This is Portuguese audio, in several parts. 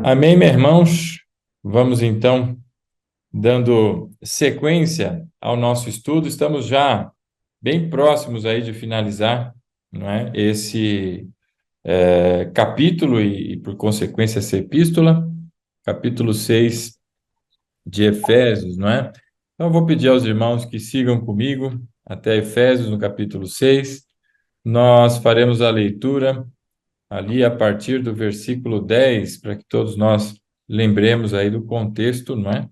Amém, meus irmãos? Vamos então dando sequência ao nosso estudo. Estamos já bem próximos aí de finalizar, não é? Esse capítulo e, por consequência, essa epístola, capítulo 6 de Efésios, não é? Então, eu vou pedir aos irmãos que sigam comigo até Efésios, no capítulo 6. Nós faremos a leitura ali a partir do versículo 10, para que todos nós lembremos aí do contexto, não é?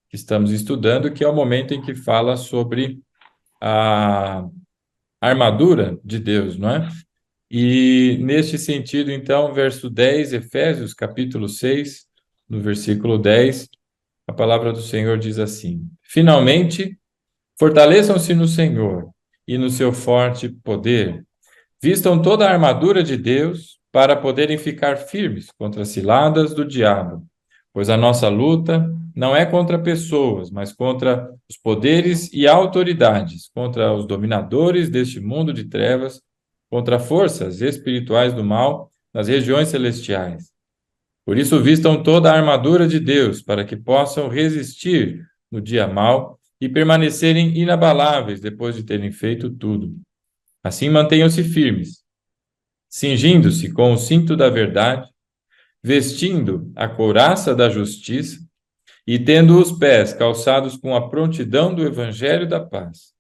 Que estamos estudando, que é o momento em que fala sobre a armadura de Deus, não é? E neste sentido, então, verso 10, Efésios, capítulo 6, no versículo 10, a palavra do Senhor diz assim: Finalmente, fortaleçam-se no Senhor e no seu forte poder. Vistam toda a armadura de Deus para poderem ficar firmes contra as ciladas do diabo, pois a nossa luta não é contra pessoas, mas contra os poderes e autoridades, contra os dominadores deste mundo de trevas, contra forças espirituais do mal nas regiões celestiais. Por isso, vistam toda a armadura de Deus para que possam resistir no dia mau e permanecerem inabaláveis depois de terem feito tudo. Assim, mantenham-se firmes, cingindo-se com o cinto da verdade, vestindo a couraça da justiça e tendo os pés calçados com a prontidão do evangelho da paz.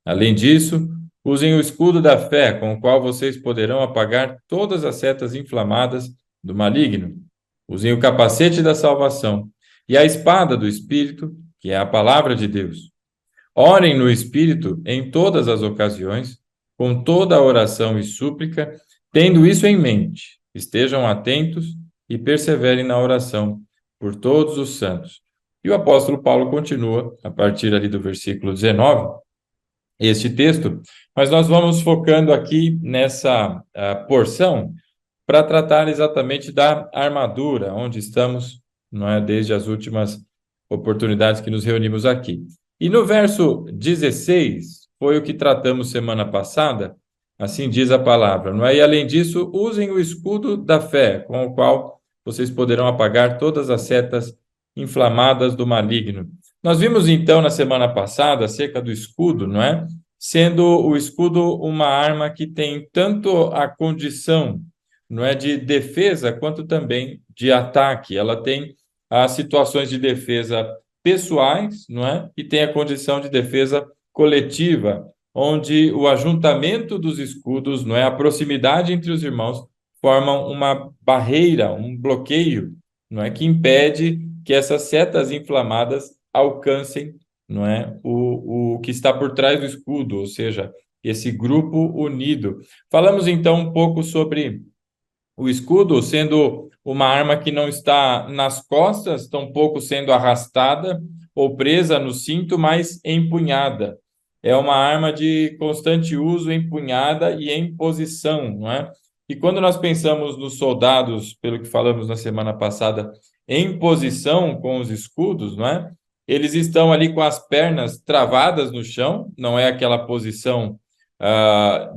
Além disso, usem o escudo da fé, com o qual vocês poderão apagar todas as setas inflamadas do maligno. Usem o capacete da salvação e a espada do Espírito, que é a palavra de Deus. Orem no Espírito em todas as ocasiões, com toda a oração e súplica, tendo isso em mente. Estejam atentos e perseverem na oração por todos os santos. E o apóstolo Paulo continua, a partir ali do versículo 19, este texto, mas nós vamos focando aqui nessa porção para tratar exatamente da armadura, onde estamos, não é, desde as últimas oportunidades que nos reunimos aqui. E no verso 16, foi o que tratamos semana passada, assim diz a palavra, não é? E além disso, usem o escudo da fé, com o qual vocês poderão apagar todas as setas inflamadas do maligno. Nós vimos então na semana passada acerca do escudo, não é? Sendo o escudo uma arma que tem tanto a condição, não é, de defesa quanto também de ataque. Ela tem as situações de defesa pessoais, não é? E tem a condição de defesa coletiva, onde o ajuntamento dos escudos, não é, a proximidade entre os irmãos formam uma barreira, um bloqueio, não é, que impede que essas setas inflamadas alcancem, não é, o que está por trás do escudo, ou seja, esse grupo unido. Falamos então um pouco sobre o escudo sendo uma arma que não está nas costas, tampouco sendo arrastada ou presa no cinto, mas empunhada. É uma arma de constante uso, empunhada e em posição, não é? E quando nós pensamos nos soldados, pelo que falamos na semana passada, em posição com os escudos, não é? Eles estão ali com as pernas travadas no chão, não é aquela posição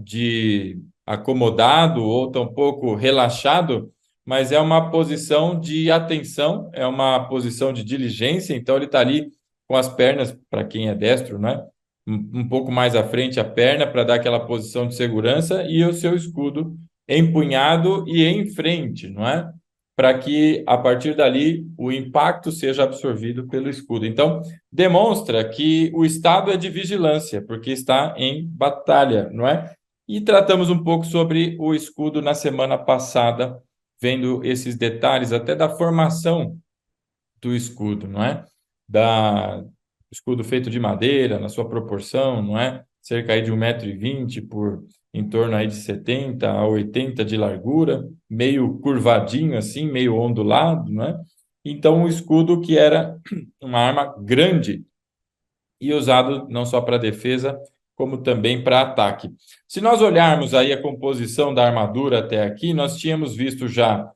de acomodado ou tampouco relaxado, mas é uma posição de atenção, é uma posição de diligência, então ele está ali com as pernas, para quem é destro, né? Um pouco mais à frente a perna para dar aquela posição de segurança e o seu escudo empunhado e em frente, não é? Para que, a partir dali, o impacto seja absorvido pelo escudo. Então, demonstra que o estado é de vigilância, porque está em batalha, não é? E tratamos um pouco sobre o escudo na semana passada, vendo esses detalhes até da formação do escudo, não é? Da escudo feito de madeira, na sua proporção, não é? Cerca aí de 1,20 m por em torno aí de 70 a 80 de largura, meio curvadinho assim, meio ondulado, não é? Então, o escudo que era uma arma grande e usado não só para defesa, como também para ataque. Se nós olharmos aí a composição da armadura até aqui, nós tínhamos visto já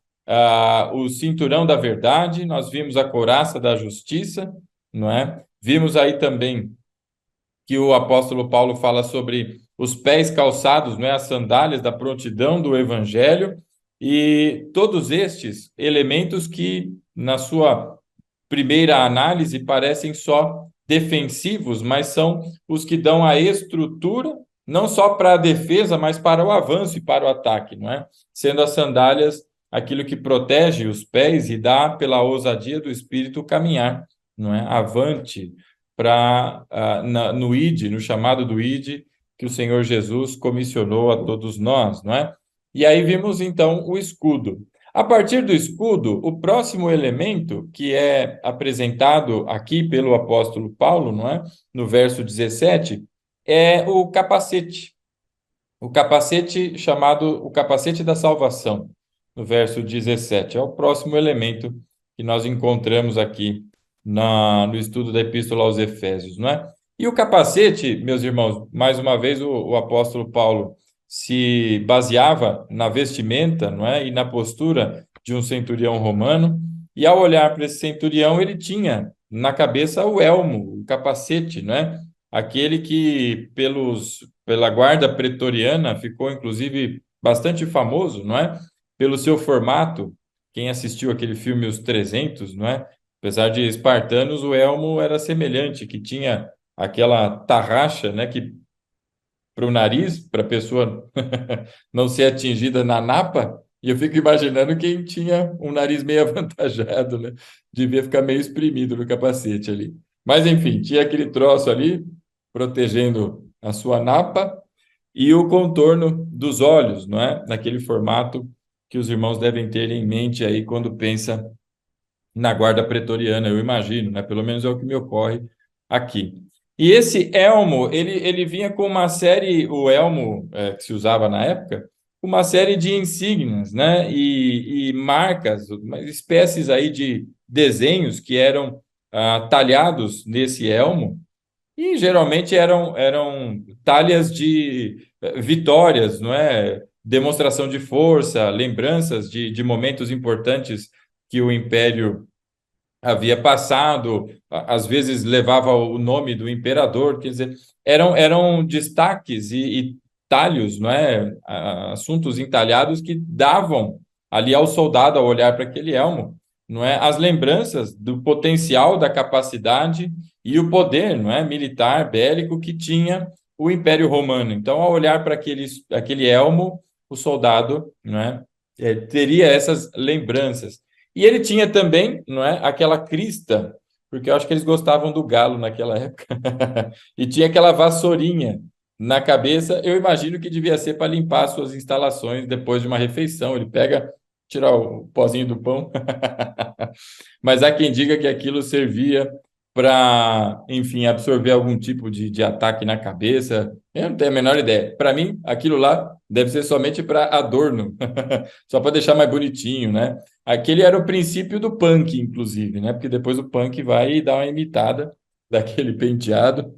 o cinturão da verdade, nós vimos a couraça da justiça, não é? Vimos aí também que o apóstolo Paulo fala sobre os pés calçados, não é? As sandálias da prontidão do evangelho, e todos estes elementos que na sua primeira análise, parecem só defensivos, mas são os que dão a estrutura, não só para a defesa, mas para o avanço e para o ataque, não é? Sendo as sandálias aquilo que protege os pés e dá pela ousadia do espírito caminhar, não é? Avante para no ID, no chamado do ID, que o Senhor Jesus comissionou a todos nós, não é? E aí vimos então o escudo. A partir do escudo, o próximo elemento que é apresentado aqui pelo apóstolo Paulo, não é? No verso 17, é o capacete. O capacete chamado o capacete da salvação, no verso 17. É o próximo elemento que nós encontramos aqui no estudo da Epístola aos Efésios, não é? E o capacete, meus irmãos, mais uma vez o apóstolo Paulo se baseava na vestimenta, não é? E na postura de um centurião romano, e ao olhar para esse centurião, ele tinha na cabeça o elmo, o capacete, não é? Aquele que pela guarda pretoriana ficou inclusive bastante famoso, não é? Pelo seu formato. Quem assistiu aquele filme Os 300, não é? Apesar de espartanos, o elmo era semelhante, que tinha aquela tarraxa, né, que para o nariz, para a pessoa não ser atingida na napa, e eu fico imaginando quem tinha um nariz meio avantajado, né? Devia ficar meio espremido no capacete ali. Mas, enfim, tinha aquele troço ali, protegendo a sua napa, e o contorno dos olhos, não é? Naquele formato que os irmãos devem ter em mente aí quando pensa na guarda pretoriana, eu imagino, né? Pelo menos é o que me ocorre aqui. E esse elmo, ele vinha com uma série, o elmo que se usava na época, uma série de insígnias, né? E marcas, espécies aí de desenhos que eram talhados nesse elmo, e geralmente eram talhas de vitórias, não é? Demonstração de força, lembranças de momentos importantes que o Império havia passado, às vezes levava o nome do imperador, quer dizer, eram destaques e talhos, não é? Assuntos entalhados que davam ali ao soldado, ao olhar para aquele elmo, não é? As lembranças do potencial, da capacidade e o poder, não é? Militar, bélico que tinha o Império Romano. Então, ao olhar para aquele elmo, o soldado, não é? Teria essas lembranças. E ele tinha também, não é, aquela crista, porque eu acho que eles gostavam do galo naquela época. E tinha aquela vassourinha na cabeça. Eu imagino que devia ser para limpar suas instalações depois de uma refeição. Ele pega, tira o pozinho do pão. Mas há quem diga que aquilo servia para, enfim, absorver algum tipo de ataque na cabeça. Eu não tenho a menor ideia. Para mim, aquilo lá deve ser somente para adorno, só para deixar mais bonitinho, né? Aquele era o princípio do punk, inclusive, né? Porque depois o punk vai e dá uma imitada daquele penteado.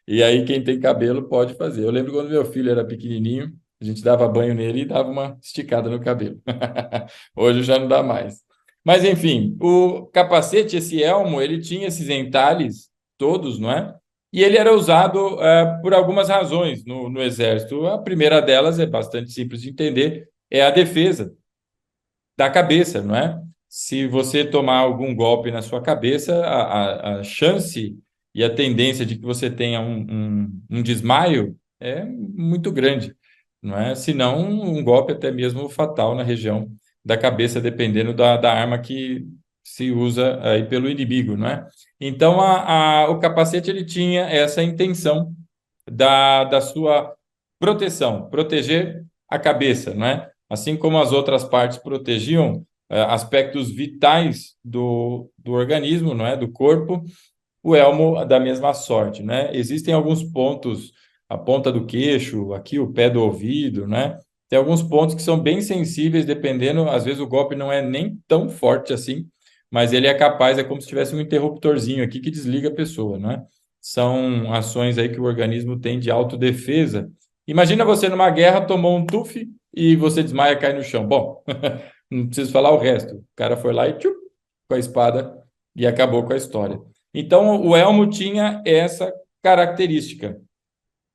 E aí quem tem cabelo pode fazer. Eu lembro quando meu filho era pequenininho, a gente dava banho nele e dava uma esticada no cabelo. Hoje já não dá mais. Mas enfim, o capacete, esse elmo, ele tinha esses entalhes todos, não é? E ele era usado por algumas razões no exército. A primeira delas é bastante simples de entender, é a defesa da cabeça, não é? Se você tomar algum golpe na sua cabeça, a chance e a tendência de que você tenha um desmaio é muito grande, não é? Se não, um golpe até mesmo fatal na região da cabeça, dependendo da arma que se usa aí pelo inimigo, não é? Então, o capacete ele tinha essa intenção da sua proteção, proteger a cabeça, não é? Assim como as outras partes protegiam aspectos vitais do organismo, não é? Do corpo, o elmo da mesma sorte, né? Existem alguns pontos, a ponta do queixo, aqui o pé do ouvido, né? Tem alguns pontos que são bem sensíveis, dependendo, às vezes o golpe não é nem tão forte assim, mas ele é capaz, é como se tivesse um interruptorzinho aqui que desliga a pessoa, né? São ações aí que o organismo tem de autodefesa. Imagina você numa guerra, tomou um tuf e você desmaia, cai no chão. Bom, não preciso falar o resto. O cara foi lá e tchup, com a espada e acabou com a história. Então, o elmo tinha essa característica.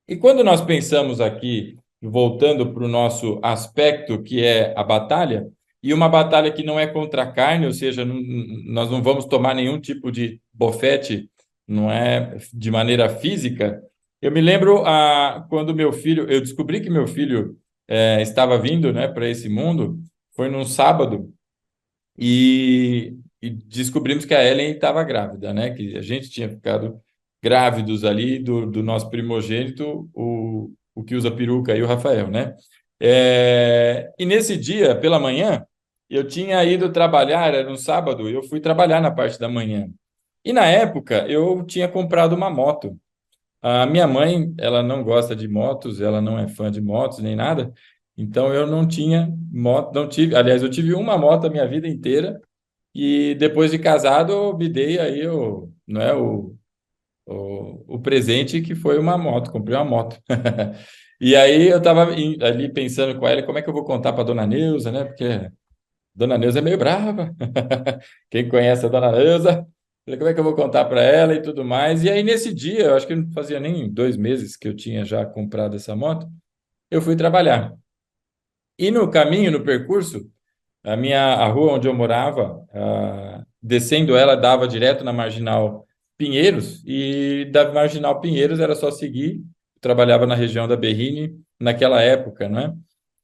E quando nós pensamos aqui, voltando para o nosso aspecto, que é a batalha, e uma batalha que não é contra a carne, ou seja, nós não vamos tomar nenhum tipo de bofete, não é de maneira física. Eu me lembro quando meu filho, eu descobri que meu filho estava vindo, né, para esse mundo, foi num sábado, e descobrimos que a Ellen estava grávida, né, que a gente tinha ficado grávidos ali do nosso primogênito, o que usa peruca, e o Rafael, né? E nesse dia, pela manhã, eu tinha ido trabalhar, era um sábado, eu fui trabalhar na parte da manhã. E na época, eu tinha comprado uma moto. A minha mãe, ela não gosta de motos, ela não é fã de motos nem nada, então eu não tinha moto, não tive, aliás, eu tive uma moto a minha vida inteira, e depois de casado, eu me dei aí não é, o presente que foi uma moto, comprei uma moto. E aí eu estava ali pensando com ela, como é que eu vou contar para Dona Neuza, né? Porque Dona Neuza é meio brava. Quem conhece a Dona Neuza, falei, como é que eu vou contar para ela e tudo mais. E aí nesse dia, eu acho que não fazia nem 2 meses que eu tinha já comprado essa moto, eu fui trabalhar. E no caminho, no percurso, a rua onde eu morava, descendo ela, dava direto na Marginal Pinheiros, e da Marginal Pinheiros era só seguir. Eu trabalhava na região da Berrini naquela época, né?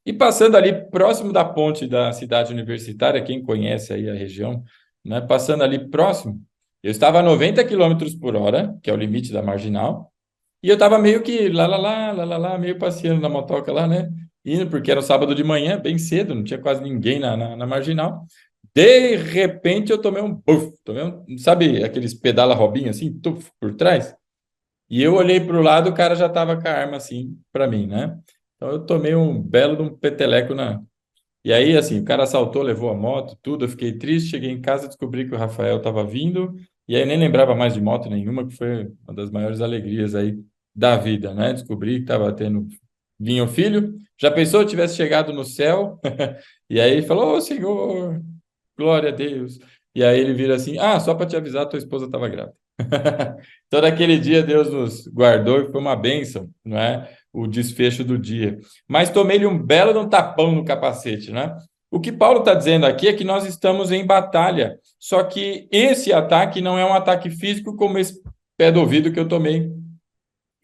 E passando ali próximo da ponte da cidade universitária, quem conhece aí a região, né? Passando ali próximo, eu estava a 90 quilômetros por hora, que é o limite da Marginal, e eu tava meio que lá, meio passeando na motoca lá, né? Indo, porque era um sábado de manhã, bem cedo, não tinha quase ninguém na marginal. De repente eu tomei um buf, sabe aqueles pedala robinho assim, tuf, por trás? E eu olhei para o lado, o cara já tava com a arma assim para mim, né? Então eu tomei um belo de um peteleco na. E aí, assim, o cara assaltou, levou a moto, tudo. Eu fiquei triste, cheguei em casa, descobri que o Rafael estava vindo, e aí eu nem lembrava mais de moto nenhuma, que foi uma das maiores alegrias aí da vida, né? Descobri que estava tendo. Vinha o filho, já pensou se tivesse chegado no céu? E aí ele falou: Ô Senhor, glória a Deus. E aí ele vira assim: Ah, só para te avisar, tua esposa estava grávida. Então, naquele dia, Deus nos guardou e foi uma bênção, não é? O desfecho do dia. Mas tomei-lhe um belo de um tapão no capacete, né? O que Paulo está dizendo aqui é que nós estamos em batalha. Só que esse ataque não é um ataque físico como esse pé do ouvido que eu tomei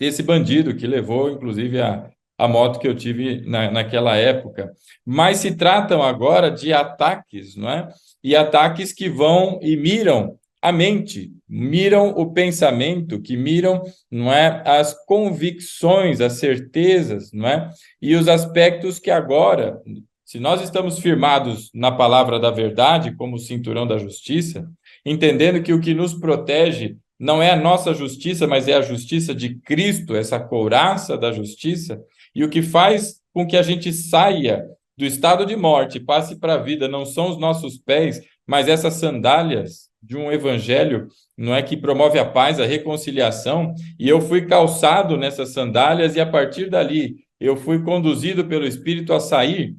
desse bandido que levou, inclusive, a moto que eu tive naquela época. Mas se tratam agora de ataques, não é? E ataques que vão e miram a mente, miram o pensamento, que miram, não é, as convicções, as certezas, não é? E os aspectos que agora, se nós estamos firmados na palavra da verdade, como o cinturão da justiça, entendendo que o que nos protege não é a nossa justiça, mas é a justiça de Cristo, essa couraça da justiça, e o que faz com que a gente saia do estado de morte e passe para a vida não são os nossos pés, mas essas sandálias de um evangelho, não é, que promove a paz, a reconciliação, e eu fui calçado nessas sandálias e a partir dali eu fui conduzido pelo Espírito a sair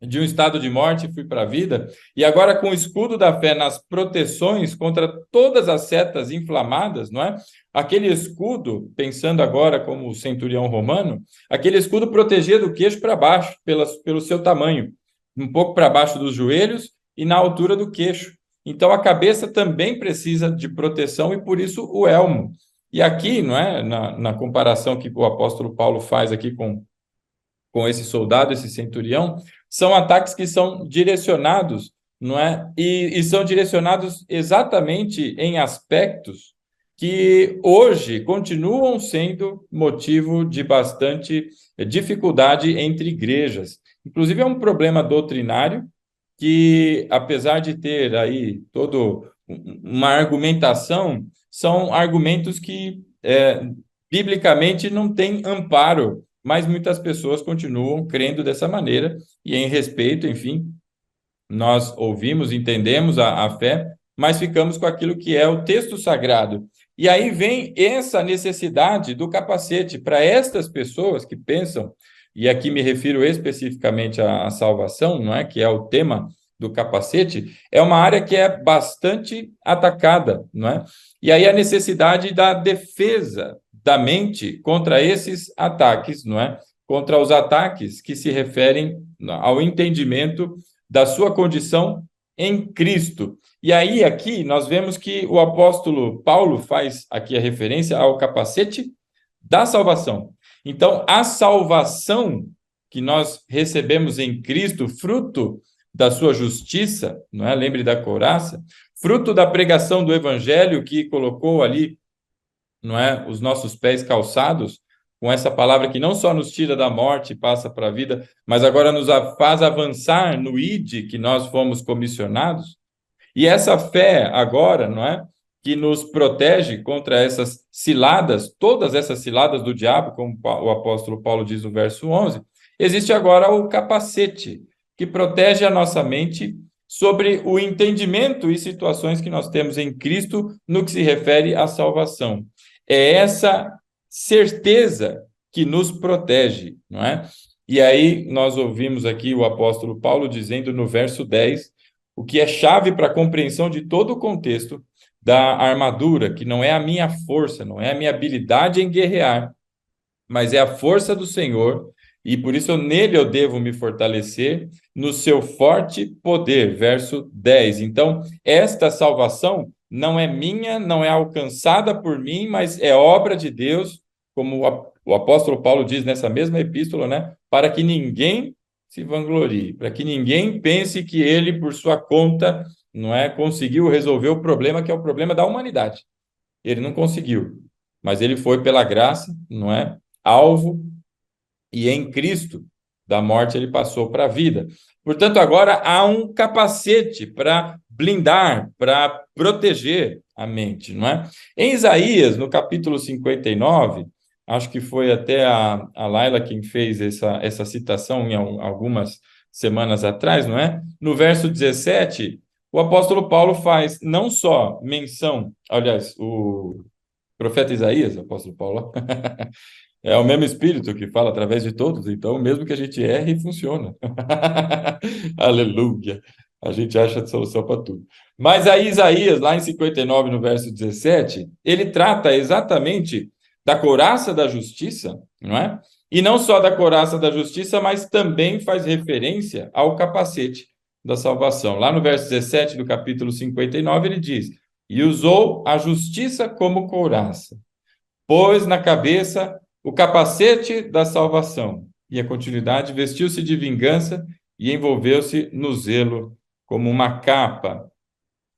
de um estado de morte, fui para a vida, e agora com o escudo da fé nas proteções contra todas as setas inflamadas, não é? Aquele escudo, pensando agora como o centurião romano, aquele escudo protegia do queixo para baixo, pelo seu tamanho, um pouco para baixo dos joelhos e na altura do queixo. Então a cabeça também precisa de proteção e por isso o elmo. E aqui, não é, na comparação que o apóstolo Paulo faz aqui com esse soldado, esse centurião, são ataques que são direcionados, não é? E são direcionados exatamente em aspectos que hoje continuam sendo motivo de bastante dificuldade entre igrejas. Inclusive, é um problema doutrinário que, apesar de ter aí todo uma argumentação, são argumentos que biblicamente não têm amparo, mas muitas pessoas continuam crendo dessa maneira e em respeito, enfim, nós ouvimos, entendemos a fé, mas ficamos com aquilo que é o texto sagrado. E aí vem essa necessidade do capacete para estas pessoas que pensam, e aqui me refiro especificamente à salvação, não é? Que é o tema do capacete, é uma área que é bastante atacada, não é? E aí a necessidade da defesa da mente contra esses ataques, não é? Contra os ataques que se referem ao entendimento da sua condição em Cristo. E aí, aqui, nós vemos que o apóstolo Paulo faz aqui a referência ao capacete da salvação. Então, a salvação que nós recebemos em Cristo, fruto da sua justiça, não é? Lembre da couraça, fruto da pregação do evangelho que colocou ali, não é, os nossos pés calçados com essa palavra que não só nos tira da morte e passa para a vida, mas agora nos faz avançar no ID que nós fomos comissionados. E essa fé agora, não é, que nos protege contra essas ciladas, todas essas ciladas do diabo, como o apóstolo Paulo diz no verso 11, existe agora o capacete que protege a nossa mente sobre o entendimento e situações que nós temos em Cristo no que se refere à salvação. É essa certeza que nos protege, não é? E aí nós ouvimos aqui o apóstolo Paulo dizendo no verso 10, o que é chave para a compreensão de todo o contexto da armadura, que não é a minha força, não é a minha habilidade em guerrear, mas é a força do Senhor, e por isso nele eu devo me fortalecer, no seu forte poder. Verso 10. Então, esta salvação não é minha, não é alcançada por mim, mas é obra de Deus, como o apóstolo Paulo diz nessa mesma epístola, né? Para que ninguém se vanglorie, para que ninguém pense que ele, por sua conta, não é, conseguiu resolver o problema que é o problema da humanidade. Ele não conseguiu, mas ele foi pela graça, não é, alvo, e em Cristo, da morte ele passou para a vida. Portanto, agora há um capacete para blindar, para proteger a mente, não é? Em Isaías, no capítulo 59, acho que foi até a Laila quem fez essa citação em algumas semanas atrás, não é? No verso 17, o apóstolo Paulo faz não só menção, aliás, o profeta Isaías, apóstolo Paulo, é o mesmo Espírito que fala através de todos, então, mesmo que a gente erre, funciona. Aleluia! A gente acha solução para tudo. Mas aí, Isaías, lá em 59, no verso 17, ele trata exatamente da couraça da justiça, não é? E não só da couraça da justiça, mas também faz referência ao capacete da salvação. Lá no verso 17 do capítulo 59, ele diz: E usou a justiça como couraça, pôs na cabeça o capacete da salvação. E a continuidade, vestiu-se de vingança e envolveu-se no zelo como uma capa,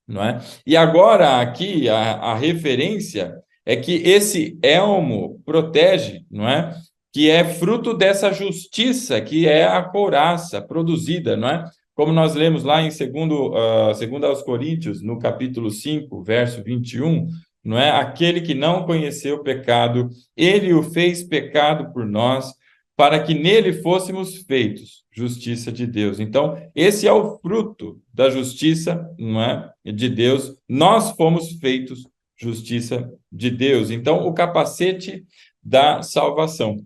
não é? E agora aqui a referência é que esse elmo protege, não é? Que é fruto dessa justiça, que é a couraça produzida, não é? Como nós lemos lá em segundo aos Coríntios, no capítulo 5, verso 21, não é? Aquele que não conheceu o pecado, ele o fez pecado por nós, para que nele fôssemos feitos justiça de Deus. Então, esse é o fruto da justiça, não é? De Deus. Nós fomos feitos justiça de Deus. Então, o capacete da salvação.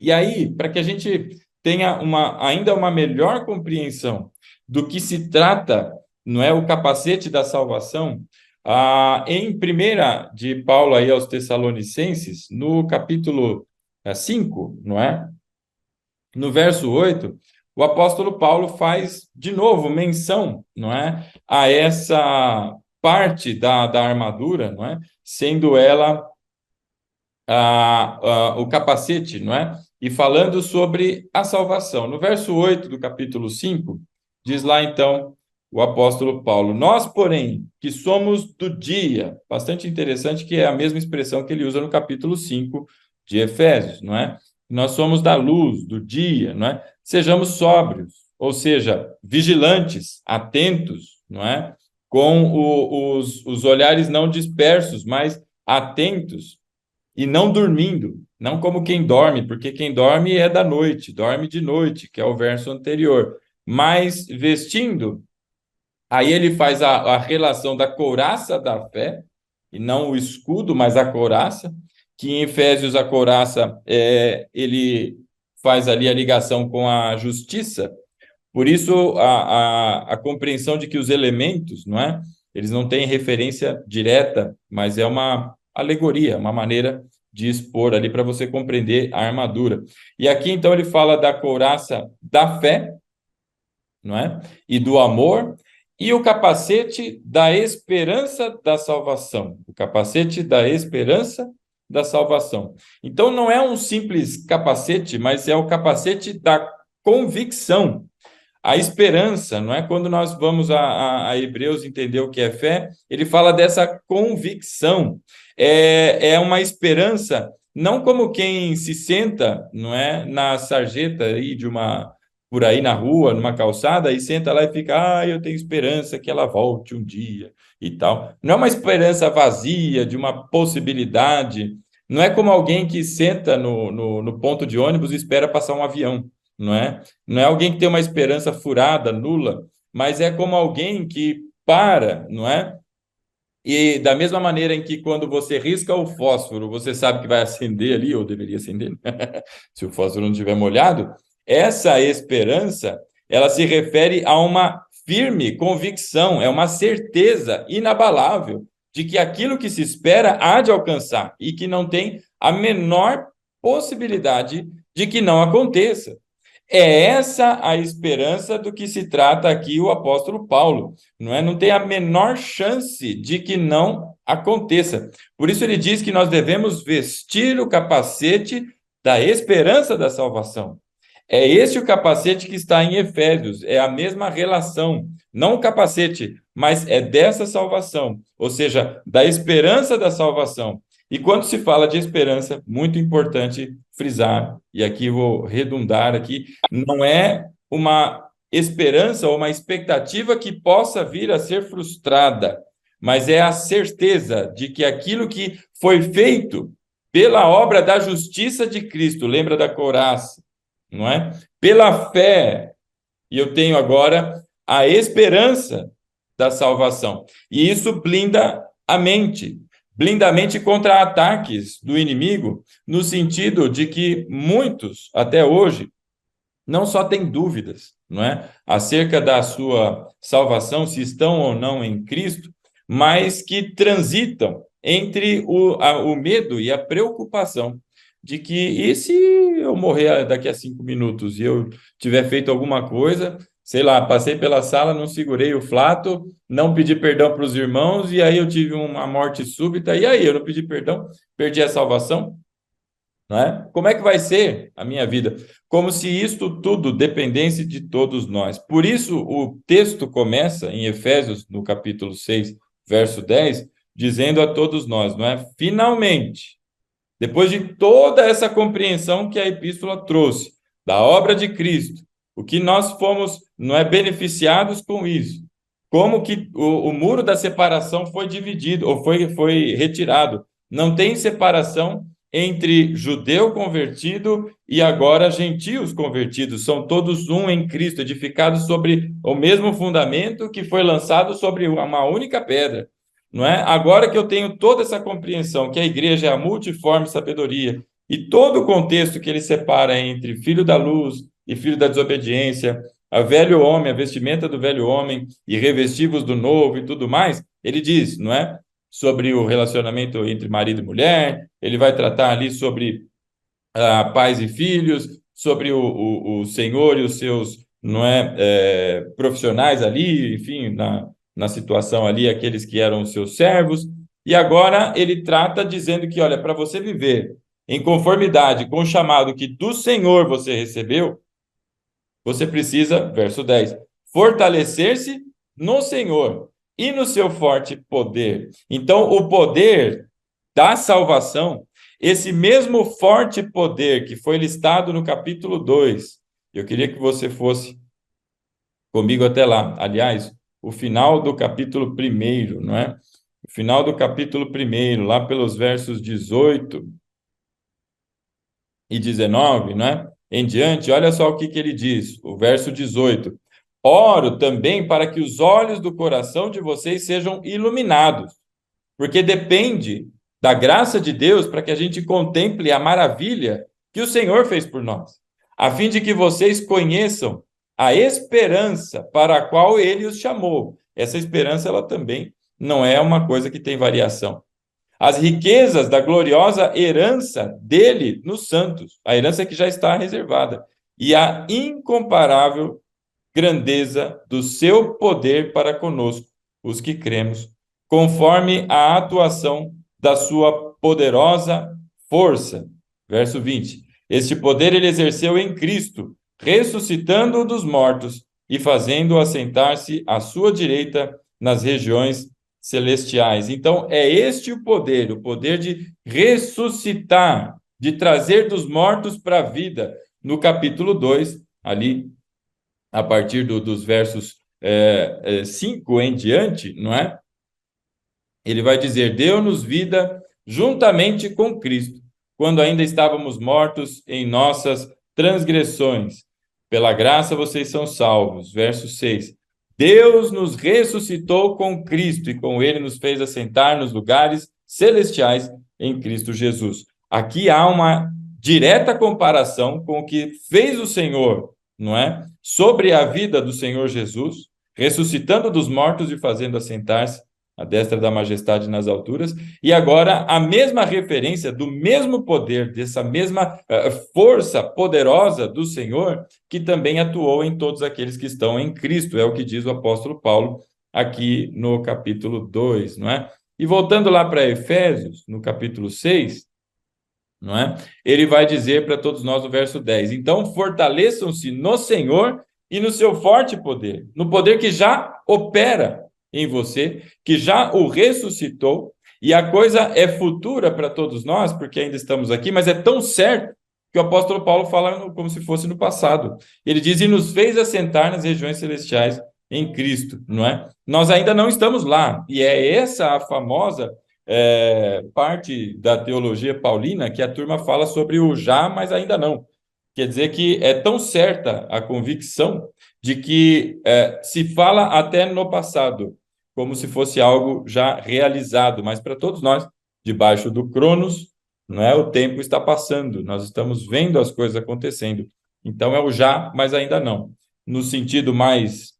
E aí, para que a gente tenha ainda uma melhor compreensão do que se trata, não é, o capacete da salvação, em primeira de Paulo aí aos Tessalonicenses, no capítulo 5, não é? No verso 8, o apóstolo Paulo faz de novo menção, não é, a essa parte da armadura, não é? Sendo ela o capacete, não é? E falando sobre a salvação. No verso 8 do capítulo 5, diz lá então o apóstolo Paulo: Nós, porém, que somos do dia, bastante interessante que é a mesma expressão que ele usa no capítulo 5 de Efésios, não é? Nós somos da luz, do dia, não é? Sejamos sóbrios, ou seja, vigilantes, atentos, não é? Com os olhares não dispersos, mas atentos, e não dormindo, não como quem dorme, porque quem dorme é da noite, dorme de noite, que é o verso anterior, mas vestindo, aí ele faz a relação da couraça da fé, e não o escudo, mas a couraça, que em Efésios a couraça, ele faz ali a ligação com a justiça, por isso a compreensão de que os elementos, não é? Eles não têm referência direta, mas é uma alegoria, uma maneira de expor ali para você compreender a armadura. E aqui, então, ele fala da couraça da fé, não é? E do amor, e o capacete da esperança da salvação. O capacete da esperança da salvação. Então, não é um simples capacete, mas é o capacete da convicção. A esperança, não é? Quando nós vamos a Hebreus entender o que é fé, ele fala dessa convicção. É uma esperança, não como quem se senta, não é, na sarjeta aí de uma, por aí na rua, numa calçada, e senta lá e fica, eu tenho esperança que ela volte um dia e tal. Não é uma esperança vazia de uma possibilidade. Não é como alguém que senta no ponto de ônibus e espera passar um avião, não é? Não é alguém que tem uma esperança furada, nula, mas é como alguém que para, não é? E da mesma maneira em que quando você risca o fósforo, você sabe que vai acender ali, ou deveria acender, se o fósforo não estiver molhado, essa esperança, ela se refere a uma firme convicção, é uma certeza inabalável de que aquilo que se espera há de alcançar e que não tem a menor possibilidade de que não aconteça. É essa a esperança do que se trata aqui o apóstolo Paulo, não é? Não tem a menor chance de que não aconteça. Por isso ele diz que nós devemos vestir o capacete da esperança da salvação. É esse o capacete que está em Efésios, é a mesma relação, não o capacete, mas é dessa salvação, ou seja, da esperança da salvação. E quando se fala de esperança, muito importante frisar, e aqui vou redundar aqui, não é uma esperança ou uma expectativa que possa vir a ser frustrada, mas é a certeza de que aquilo que foi feito pela obra da justiça de Cristo, lembra da couraça, não é? Pela fé, e eu tenho agora a esperança da salvação. E isso blinda a mente contra ataques do inimigo, no sentido de que muitos, até hoje, não só têm dúvidas, não é, acerca da sua salvação, se estão ou não em Cristo, mas que transitam entre o medo e a preocupação de que, e se eu morrer daqui a 5 minutos e eu tiver feito alguma coisa, sei lá, passei pela sala, não segurei o flato, não pedi perdão para os irmãos, e aí eu tive uma morte súbita, e aí eu não pedi perdão, perdi a salvação? Não é? Como é que vai ser a minha vida? Como se isto tudo dependesse de todos nós. Por isso, o texto começa em Efésios, no capítulo 6, verso 10, dizendo a todos nós, não é? Finalmente, depois de toda essa compreensão que a epístola trouxe, da obra de Cristo, o que nós fomos, não é, beneficiados com isso, como que o muro da separação foi dividido, ou foi retirado. Não tem separação entre judeu convertido e agora gentios convertidos. São todos um em Cristo, edificados sobre o mesmo fundamento que foi lançado sobre uma única pedra. Não é? Agora que eu tenho toda essa compreensão que a igreja é a multiforme sabedoria e todo o contexto que ele separa entre filho da luz e filho da desobediência, a velho homem, a vestimenta do velho homem e revestivos do novo e tudo mais, ele diz, não é? Sobre o relacionamento entre marido e mulher, ele vai tratar ali sobre pais e filhos, sobre o Senhor e os seus, não é, profissionais ali, enfim, na situação ali, aqueles que eram os seus servos, e agora ele trata dizendo que, olha, para você viver em conformidade com o chamado que do Senhor você recebeu, você precisa, verso 10, fortalecer-se no Senhor e no seu forte poder. Então, o poder da salvação, esse mesmo forte poder que foi listado no capítulo 2, eu queria que você fosse comigo até lá. Aliás, o final do capítulo 1, não é? O final do capítulo 1, lá pelos versos 18 e 19, não é? Em diante, olha só o que ele diz, o verso 18. Oro também para que os olhos do coração de vocês sejam iluminados, porque depende da graça de Deus para que a gente contemple a maravilha que o Senhor fez por nós, a fim de que vocês conheçam a esperança para a qual ele os chamou. Essa esperança, ela também não é uma coisa que tem variação. As riquezas da gloriosa herança dele nos santos, a herança que já está reservada, e a incomparável grandeza do seu poder para conosco, os que cremos, conforme a atuação da sua poderosa força. Verso 20. Este poder ele exerceu em Cristo, ressuscitando-o dos mortos e fazendo-o assentar-se à sua direita nas regiões celestiais. Então, é este o poder de ressuscitar, de trazer dos mortos para a vida. No capítulo 2, ali, a partir dos versos 5 em diante, não é? Ele vai dizer: deu-nos vida juntamente com Cristo, quando ainda estávamos mortos em nossas transgressões. Pela graça vocês são salvos. Verso 6. Deus nos ressuscitou com Cristo e com ele nos fez assentar nos lugares celestiais em Cristo Jesus. Aqui há uma direta comparação com o que fez o Senhor, não é? Sobre a vida do Senhor Jesus, ressuscitando dos mortos e fazendo assentar-se à destra da majestade nas alturas, e agora a mesma referência do mesmo poder, dessa mesma força poderosa do Senhor, que também atuou em todos aqueles que estão em Cristo, é o que diz o apóstolo Paulo aqui no capítulo 2, não é? E voltando lá para Efésios, no capítulo 6, não é? Ele vai dizer para todos nós no verso 10, então fortaleçam-se no Senhor e no seu forte poder, no poder que já opera em você, que já o ressuscitou, e a coisa é futura para todos nós, porque ainda estamos aqui, mas é tão certo que o apóstolo Paulo fala como se fosse no passado. Ele diz, e nos fez assentar nas regiões celestiais em Cristo, não é? Nós ainda não estamos lá, e é essa a famosa parte da teologia paulina que a turma fala sobre o já, mas ainda não. Quer dizer que é tão certa a convicção de que se fala até no passado, como se fosse algo já realizado, mas para todos nós, debaixo do Cronos, não é? O tempo está passando, nós estamos vendo as coisas acontecendo. Então é o já, mas ainda não. No sentido mais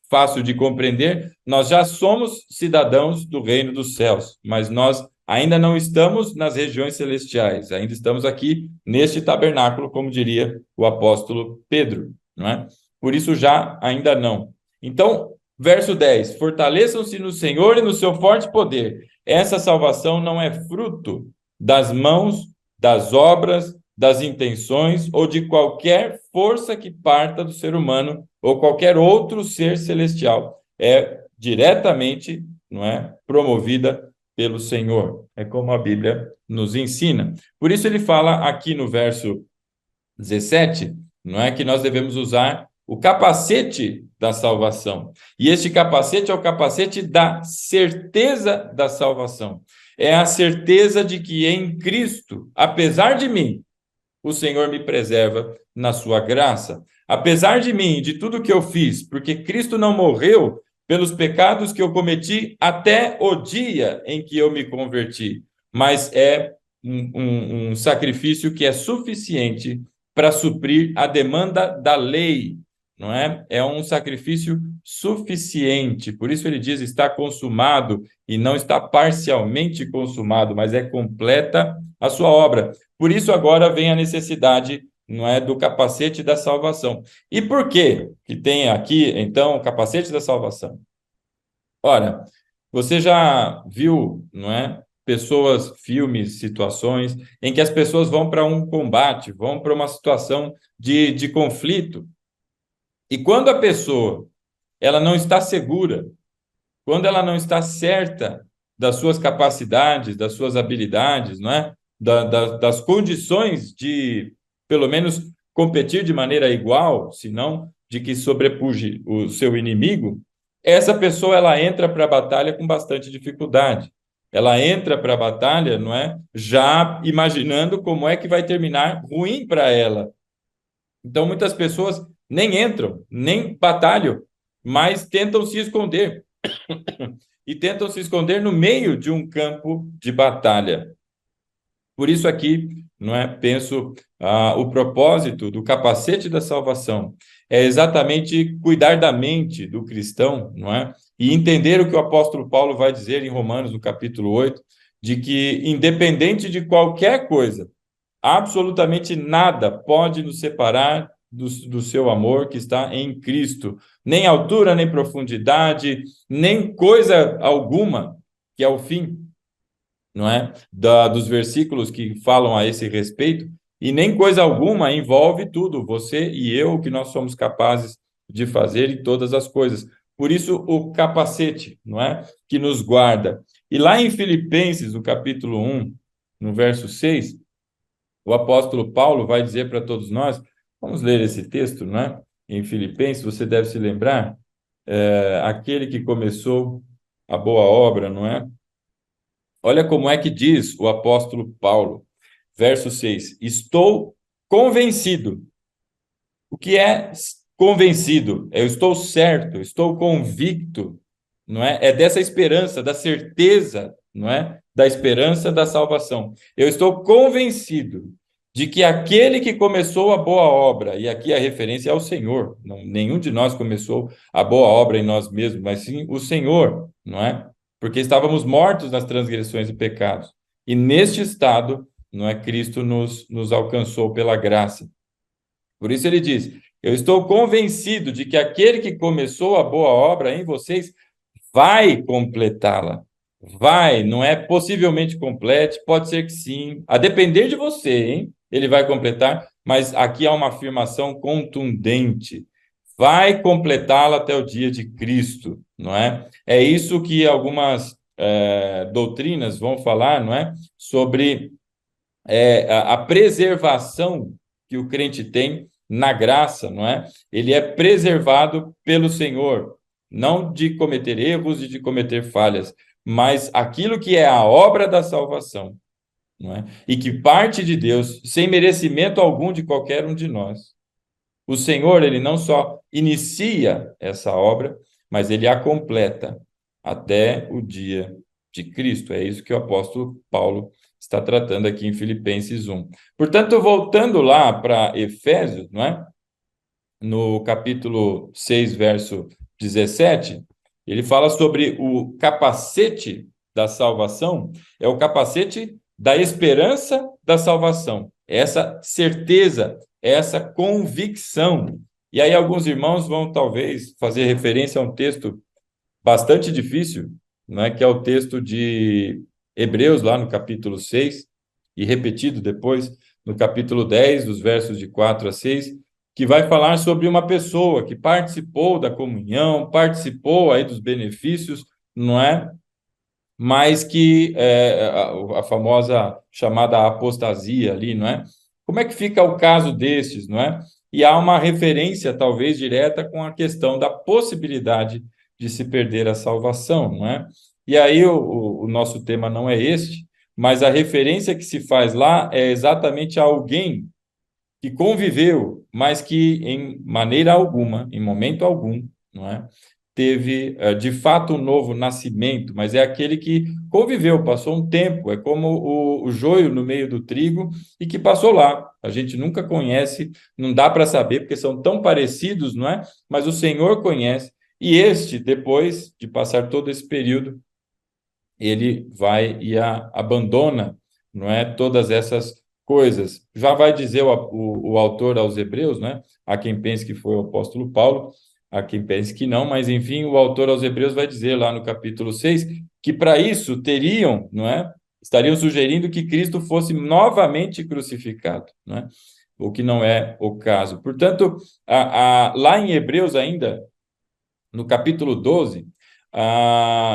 fácil de compreender, nós já somos cidadãos do reino dos céus, mas nós ainda não estamos nas regiões celestiais, ainda estamos aqui neste tabernáculo, como diria o apóstolo Pedro, não é? Por isso já ainda não. Então, verso 10, fortaleçam-se no Senhor e no seu forte poder. Essa salvação não é fruto das mãos, das obras, das intenções ou de qualquer força que parta do ser humano ou qualquer outro ser celestial. É diretamente, não é, promovida pelo Senhor. É como a Bíblia nos ensina. Por isso ele fala aqui no verso 17, não é, que nós devemos usar o capacete da salvação. E este capacete é o capacete da certeza da salvação. É a certeza de que em Cristo, apesar de mim, o Senhor me preserva na sua graça. Apesar de mim, de tudo que eu fiz, porque Cristo não morreu pelos pecados que eu cometi até o dia em que eu me converti, mas é um sacrifício que é suficiente para suprir a demanda da lei, não é? É um sacrifício suficiente. Por isso ele diz está consumado e não está parcialmente consumado, mas é completa a sua obra. Por isso agora vem a necessidade, não é, do capacete da salvação. E por quê que tem aqui, então, o capacete da salvação? Ora, você já viu, não é, pessoas, filmes, situações em que as pessoas vão para um combate, vão para uma situação de conflito. E quando a pessoa ela não está segura, quando ela não está certa das suas capacidades, das suas habilidades, não é? Das condições de, pelo menos, competir de maneira igual, se não de que sobrepuje o seu inimigo, essa pessoa ela entra para a batalha com bastante dificuldade. Ela entra para a batalha, não é? Já imaginando como é que vai terminar ruim para ela. Então, muitas pessoas nem entram, nem batalham, mas tentam se esconder. E tentam se esconder no meio de um campo de batalha. Por isso aqui, não é, penso, o propósito do capacete da salvação é exatamente cuidar da mente do cristão, não é? E entender o que o apóstolo Paulo vai dizer em Romanos, no capítulo 8, de que independente de qualquer coisa, absolutamente nada pode nos separar do seu amor que está em Cristo. Nem altura, nem profundidade, nem coisa alguma, que é o fim, não é? Dos versículos que falam a esse respeito, e nem coisa alguma envolve tudo, você e eu, o que nós somos capazes de fazer em todas as coisas. Por isso, o capacete, não é? Que nos guarda. E lá em Filipenses, no capítulo 1, no verso 6, o apóstolo Paulo vai dizer para todos nós, vamos ler esse texto, não é? Em Filipenses, você deve se lembrar, aquele que começou a boa obra, não é? Olha como é que diz o apóstolo Paulo, verso 6: Estou convencido. O que é convencido? Eu estou certo, estou convicto, não é? É dessa esperança, da certeza, não é? Da esperança da salvação. Eu estou convencido de que aquele que começou a boa obra, e aqui a referência é ao Senhor, não, nenhum de nós começou a boa obra em nós mesmos, mas sim o Senhor, não é? Porque estávamos mortos nas transgressões e pecados. E neste estado, não é? Cristo nos alcançou pela graça. Por isso ele diz: Eu estou convencido de que aquele que começou a boa obra em vocês vai completá-la. Vai, não é possivelmente complete, pode ser que sim, a depender de você, hein? Ele vai completar, mas aqui há uma afirmação contundente. Vai completá-la até o dia de Cristo, não é? É isso que algumas doutrinas vão falar, não é? Sobre a preservação que o crente tem na graça, não é? Ele é preservado pelo Senhor, não de cometer erros e de cometer falhas, mas aquilo que é a obra da salvação, não é? E que parte de Deus, sem merecimento algum de qualquer um de nós. O Senhor, ele não só inicia essa obra, mas ele a completa até o dia de Cristo. É isso que o apóstolo Paulo está tratando aqui em Filipenses 1. Portanto, voltando lá para Efésios, não é? No capítulo 6, verso 17, ele fala sobre o capacete da salvação, é o capacete da esperança da salvação, essa certeza, essa convicção. E aí alguns irmãos vão talvez fazer referência a um texto bastante difícil, né, que é o texto de Hebreus, lá no capítulo 6, e repetido depois no capítulo 10, dos versos de 4 a 6, que vai falar sobre uma pessoa que participou da comunhão, participou aí dos benefícios, não é? Mas que a famosa chamada apostasia ali, não é? Como é que fica o caso destes, não é? E há uma referência, talvez, direta com a questão da possibilidade de se perder a salvação, não é? E aí o nosso tema não é este, mas a referência que se faz lá é exatamente a alguém que conviveu, mas que em maneira alguma, em momento algum, não é? Teve de fato um novo nascimento, mas é aquele que conviveu, passou um tempo, é como o joio no meio do trigo e que passou lá. A gente nunca conhece, não dá para saber, porque são tão parecidos, não é? Mas o Senhor conhece, e este, depois de passar todo esse período, ele vai e abandona, não é, todas essas coisas. Já vai dizer o autor aos Hebreus, né? Há quem pense que foi o apóstolo Paulo, há quem pense que não, mas enfim, o autor aos Hebreus vai dizer lá no capítulo 6 que para isso teriam, não é? Estariam sugerindo que Cristo fosse novamente crucificado, não é? O que não é o caso. Portanto, lá em Hebreus ainda, no capítulo 12,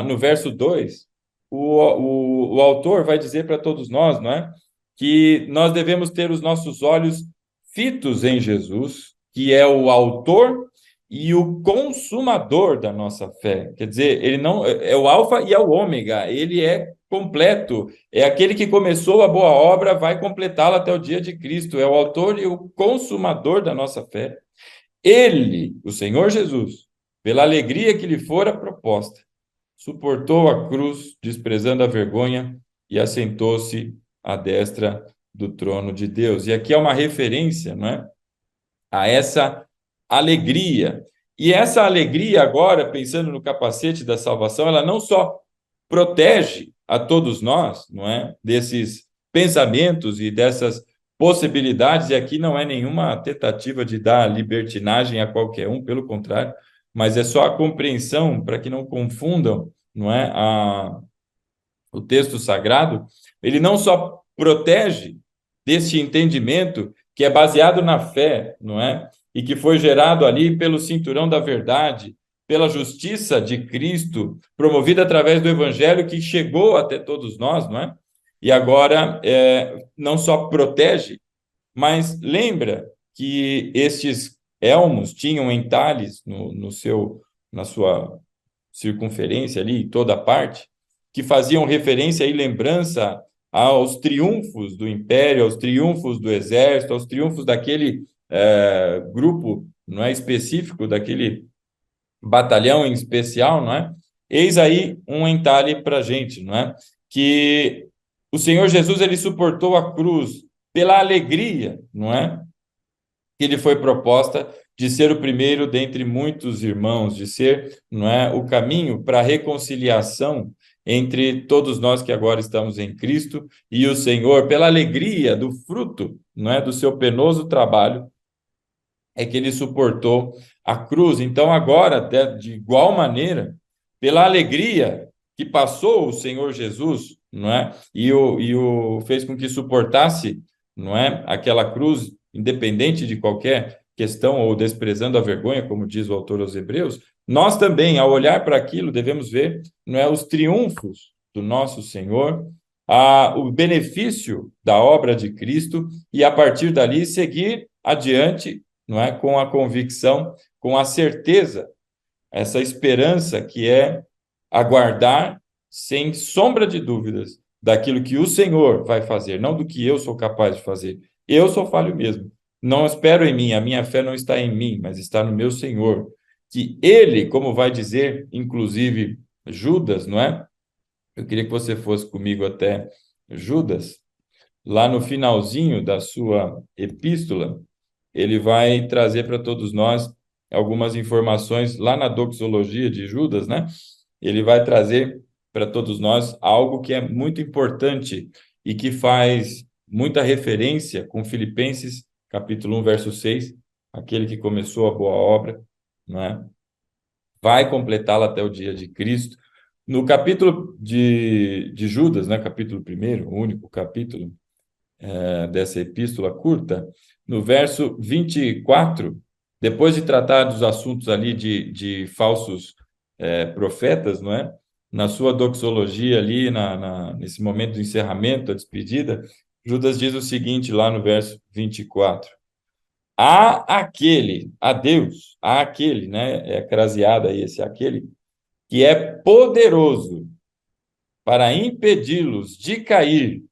no verso 2, o autor vai dizer para todos nós, não é? Que nós devemos ter os nossos olhos fitos em Jesus, que é o autor e o consumador da nossa fé. Quer dizer, ele não é o alfa e é o ômega, ele é completo, é aquele que começou a boa obra, vai completá-la até o dia de Cristo, é o autor e o consumador da nossa fé. Ele, o Senhor Jesus, pela alegria que lhe fora proposta, suportou a cruz, desprezando a vergonha, e assentou-se à destra do trono de Deus. E aqui é uma referência, não é, a essa alegria. E essa alegria agora, pensando no capacete da salvação, ela não só protege a todos nós, não é, desses pensamentos e dessas possibilidades, e aqui não é nenhuma tentativa de dar libertinagem a qualquer um, pelo contrário, mas é só a compreensão para que não confundam, não é, o texto sagrado. Ele não só protege deste entendimento que é baseado na fé, não é? E que foi gerado ali pelo cinturão da verdade, pela justiça de Cristo, promovida através do evangelho que chegou até todos nós, não é? E agora não só protege, mas lembra que estes elmos tinham entalhes na sua circunferência ali, em toda a parte, que faziam referência e lembrança aos triunfos do império, aos triunfos do exército, aos triunfos daquele grupo, não é, específico, daquele batalhão em especial, não é? Eis aí um entalhe para a gente, não é? Que o Senhor Jesus, ele suportou a cruz pela alegria, não é? Que lhe foi proposta de ser o primeiro dentre muitos irmãos, de ser, não é, o caminho para a reconciliação entre todos nós que agora estamos em Cristo e o Senhor, pela alegria do fruto, não é, do seu penoso trabalho, é que ele suportou a cruz. Então, agora, de igual maneira, pela alegria que passou o Senhor Jesus, não é? E o fez com que suportasse, não é? Aquela cruz, independente de qualquer questão ou desprezando a vergonha, como diz o autor aos Hebreus, nós também, ao olhar para aquilo, devemos ver, não é, os triunfos do nosso Senhor, o benefício da obra de Cristo e a partir dali seguir adiante, não é, com a convicção, com a certeza, essa esperança que é aguardar sem sombra de dúvidas daquilo que o Senhor vai fazer, não do que eu sou capaz de fazer. Eu sou falho mesmo. Não espero em mim, a minha fé não está em mim, mas está no meu Senhor. Que ele, como vai dizer, inclusive Judas, não é? Eu queria que você fosse comigo até Judas, lá no finalzinho da sua epístola, ele vai trazer para todos nós algumas informações lá na doxologia de Judas, né? Ele vai trazer para todos nós algo que é muito importante e que faz muita referência com Filipenses, capítulo 1, verso 6, aquele que começou a boa obra, né? Vai completá-la até o dia de Cristo. No capítulo de Judas, né? Capítulo 1, o único capítulo dessa epístola curta, no verso 24, depois de tratar dos assuntos ali de falsos profetas, não é? Na sua doxologia ali, nesse momento do encerramento, a despedida, Judas diz o seguinte lá no verso 24: a Deus, há aquele, né? É craseado aí esse aquele, que é poderoso para impedi-los de cair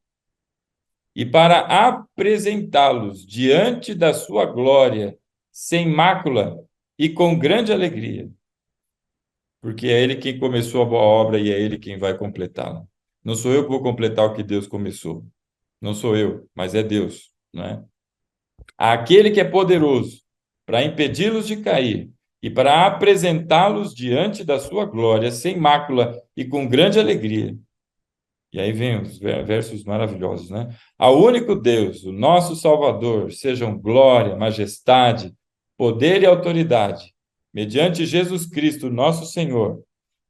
e para apresentá-los diante da sua glória, sem mácula e com grande alegria, porque é Ele quem começou a boa obra e é Ele quem vai completá-la. Não sou eu que vou completar o que Deus começou. Não sou eu, mas é Deus, não é? Aquele que é poderoso para impedi-los de cair e para apresentá-los diante da sua glória, sem mácula e com grande alegria. E aí vem os versos maravilhosos, né? Ao único Deus, o nosso Salvador, sejam glória, majestade, poder e autoridade, mediante Jesus Cristo, nosso Senhor,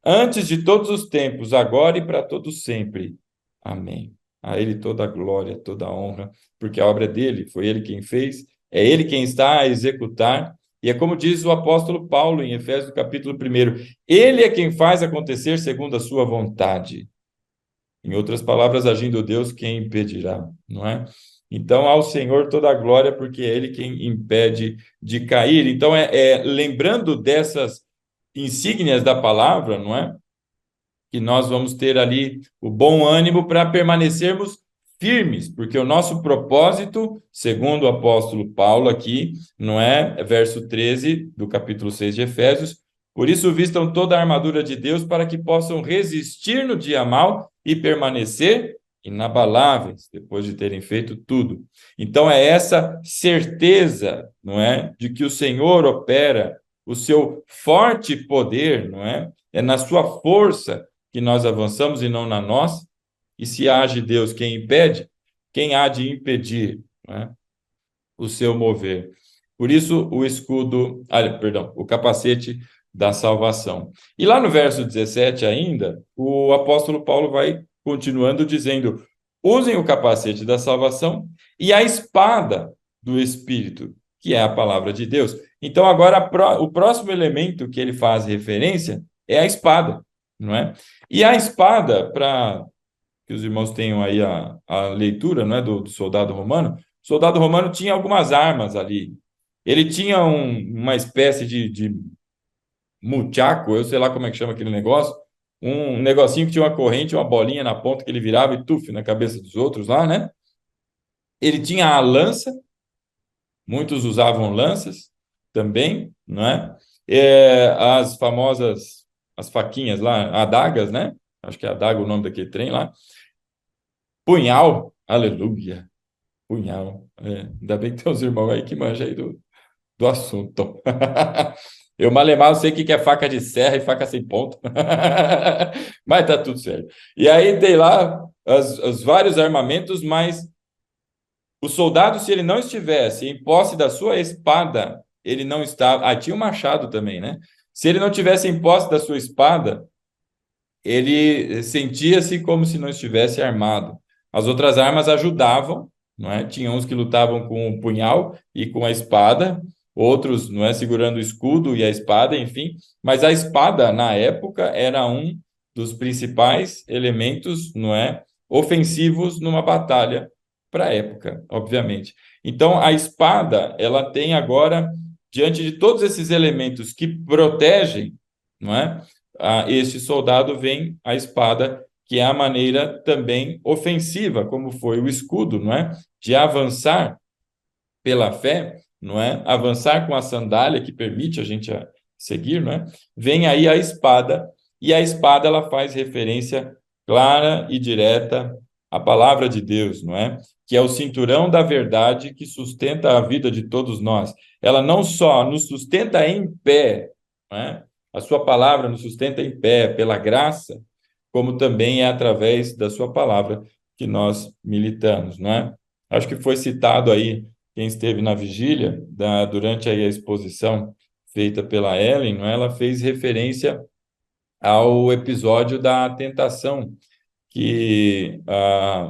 antes de todos os tempos, agora e para todos sempre. Amém. A Ele toda a glória, toda a honra, porque a obra é dele, foi Ele quem fez, é Ele quem está a executar, e é como diz o apóstolo Paulo em Efésios capítulo 1, Ele é quem faz acontecer segundo a sua vontade. Em outras palavras, agindo Deus, quem impedirá, não é? Então, ao Senhor toda a glória, porque é Ele quem impede de cair. Então, lembrando dessas insígnias da palavra, não é? Que nós vamos ter ali o bom ânimo para permanecermos firmes, porque o nosso propósito, segundo o apóstolo Paulo aqui, não é? Verso 13 do capítulo 6 de Efésios, por isso vistam toda a armadura de Deus para que possam resistir no dia mau e permanecer inabaláveis depois de terem feito tudo. Então é essa certeza, não é, de que o Senhor opera o seu forte poder, não é? É na sua força que nós avançamos e não na nossa. E se age Deus, quem impede? Quem há de impedir? né? O seu mover. Por isso, o escudo, perdão, o capacete da salvação. E lá no verso 17 ainda, o apóstolo Paulo vai continuando dizendo: usem o capacete da salvação e a espada do Espírito, que é a palavra de Deus. Então, agora, o próximo elemento que ele faz referência é a espada, não é? E a espada, para que os irmãos tenham aí a leitura, não é, do soldado romano, o soldado romano tinha algumas armas ali. Ele tinha uma espécie de muchaco, eu sei lá como é que chama aquele negócio, um negocinho que tinha uma corrente, uma bolinha na ponta que ele virava e tuf na cabeça dos outros lá, né? Ele tinha a lança, muitos usavam lanças também, não é? As famosas, as faquinhas lá, adagas, né? Acho que é adaga o nome daquele trem lá. Punhal, aleluia, punhal. Ainda bem que tem uns irmãos aí que manjam aí do assunto. Eu, malemar, eu sei o que é faca de serra e faca sem ponta. Mas tá tudo certo. E aí tem lá os vários armamentos, mas o soldado, se ele não estivesse em posse da sua espada, ele não estava. Ah, tinha o machado também, né? Se ele não tivesse em posse da sua espada, ele sentia-se como se não estivesse armado. As outras armas ajudavam, não é? Tinha uns que lutavam com o punhal e com a espada, outros, não é, segurando o escudo e a espada, enfim. Mas a espada, na época, era um dos principais elementos, não é, ofensivos numa batalha para a época, obviamente. Então, a espada, ela tem agora, diante de todos esses elementos que protegem, não é? Este soldado vem a espada, que é a maneira também ofensiva, como foi o escudo, não é? De avançar pela fé, não é? Avançar com a sandália que permite a gente seguir, não é? Vem aí a espada, e a espada ela faz referência clara e direta à palavra de Deus, não é? Que é o cinturão da verdade que sustenta a vida de todos nós. Ela não só nos sustenta em pé, não é? A sua palavra nos sustenta em pé pela graça, como também é através da sua palavra que nós militamos, não é? Acho que foi citado aí quem esteve na vigília, durante aí a exposição feita pela Ellen, não é? Ela fez referência ao episódio da tentação que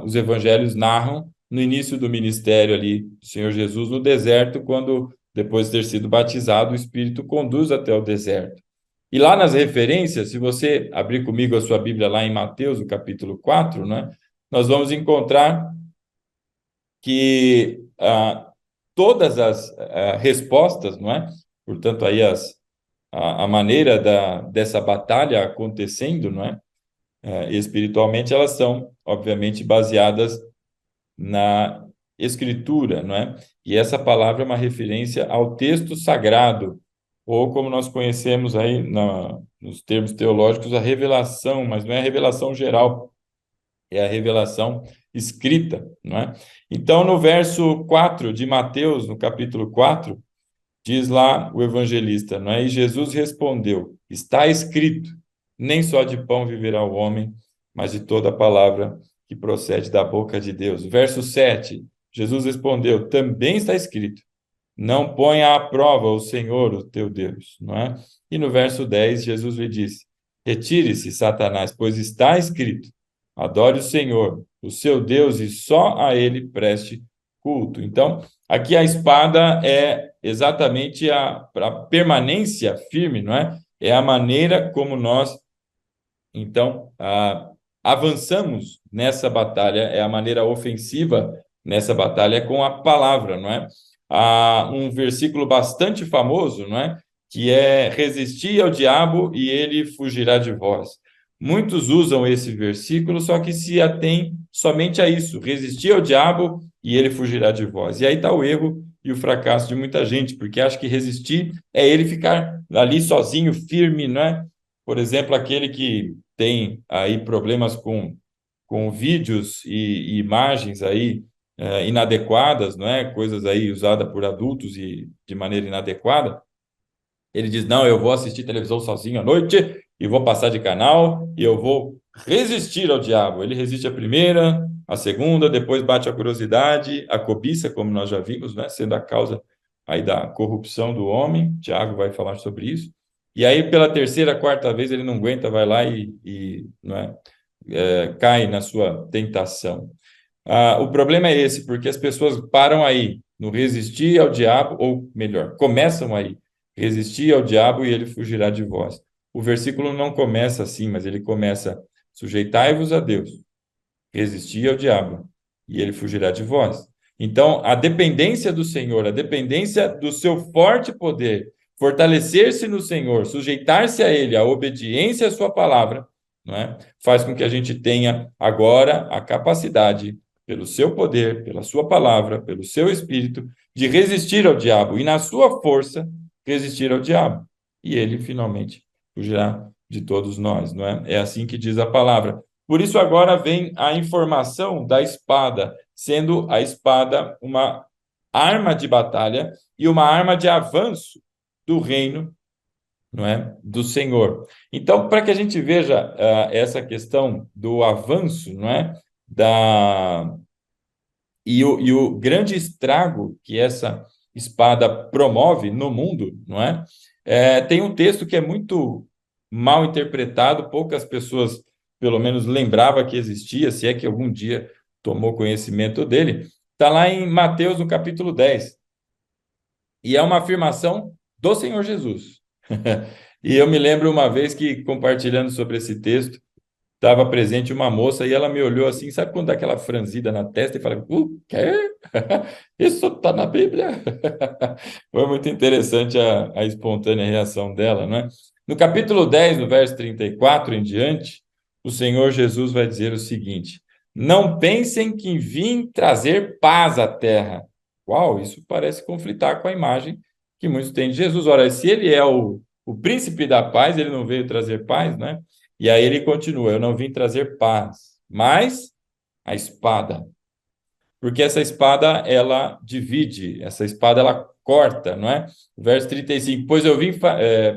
os evangelhos narram no início do ministério ali do Senhor Jesus no deserto, quando, depois de ter sido batizado, o Espírito conduz até o deserto. E lá nas referências, se você abrir comigo a sua Bíblia lá em Mateus, o capítulo 4, né, nós vamos encontrar que todas as respostas, não é? Portanto, aí a maneira dessa batalha acontecendo, não é? Espiritualmente, elas são, obviamente, baseadas na Escritura, não é? E essa palavra é uma referência ao texto sagrado, ou como nós conhecemos aí nos termos teológicos, a revelação, mas não é a revelação geral, é a revelação escrita, não é? Então, no verso 4 de Mateus, no capítulo 4, diz lá o evangelista, não é? E Jesus respondeu: está escrito, nem só de pão viverá o homem, mas de toda a palavra que procede da boca de Deus. Verso 7, Jesus respondeu: também está escrito, não ponha à prova o Senhor, o teu Deus, não é? E no verso 10, Jesus lhe disse: retire-se, Satanás, pois está escrito, adore o Senhor, o seu Deus, e só a ele preste culto. Então, aqui a espada é exatamente a permanência firme, não é? É a maneira como nós, então, avançamos nessa batalha, é a maneira ofensiva nessa batalha com a palavra, não é? Há um versículo bastante famoso, não é? Que é: resistir ao diabo e ele fugirá de vós. Muitos usam esse versículo, só que se atém somente a isso: resistir ao diabo e ele fugirá de vós. E aí está o erro e o fracasso de muita gente, porque acha que resistir é ele ficar ali sozinho, firme, não é? Por exemplo, aquele que tem aí problemas com vídeos e imagens aí inadequadas, não é? Coisas aí usadas por adultos e de maneira inadequada. Ele diz: não, eu vou assistir televisão sozinho à noite e vou passar de canal e eu vou resistir ao diabo. Ele resiste a primeira, a segunda, depois bate a curiosidade, a cobiça, como nós já vimos, né, sendo a causa aí da corrupção do homem. Tiago vai falar sobre isso. E aí, pela terceira, quarta vez, ele não aguenta, vai lá não é, cai na sua tentação. O problema é esse, porque as pessoas param aí no resistir ao diabo, ou melhor, começam aí, resistir ao diabo e ele fugirá de vós. O versículo não começa assim, mas ele começa: sujeitai-vos a Deus, resistir ao diabo, e ele fugirá de vós. Então, a dependência do Senhor, a dependência do seu forte poder, fortalecer-se no Senhor, sujeitar-se a Ele, a obediência à sua palavra, não é? Faz com que a gente tenha agora a capacidade, pelo seu poder, pela sua palavra, pelo seu espírito, de resistir ao diabo e, na sua força, resistir ao diabo. E ele, finalmente, fugirá de todos nós, não é? É assim que diz a palavra. Por isso, agora vem a informação da espada, sendo a espada uma arma de batalha e uma arma de avanço do reino, não é, do Senhor. Então, para que a gente veja essa questão do avanço, não é, e o grande estrago que essa espada promove no mundo, não é? Tem um texto que é muito mal interpretado, poucas pessoas, pelo menos, lembrava que existia, se é que algum dia tomou conhecimento dele. Está lá em Mateus, no capítulo 10. E é uma afirmação do Senhor Jesus. E eu me lembro uma vez que, compartilhando sobre esse texto, estava presente uma moça e ela me olhou assim, sabe quando dá aquela franzida na testa e fala: o quê? Isso está na Bíblia? Foi muito interessante a espontânea reação dela, não é? No capítulo 10, no verso 34 em diante, o Senhor Jesus vai dizer o seguinte: não pensem que vim trazer paz à terra. Uau, isso parece conflitar com a imagem que muitos têm de Jesus. Ora, se ele é o príncipe da paz, ele não veio trazer paz, né? E aí ele continua: eu não vim trazer paz, mas a espada. Porque essa espada, ela divide, essa espada, ela corta, não é? Verso 35, pois eu vim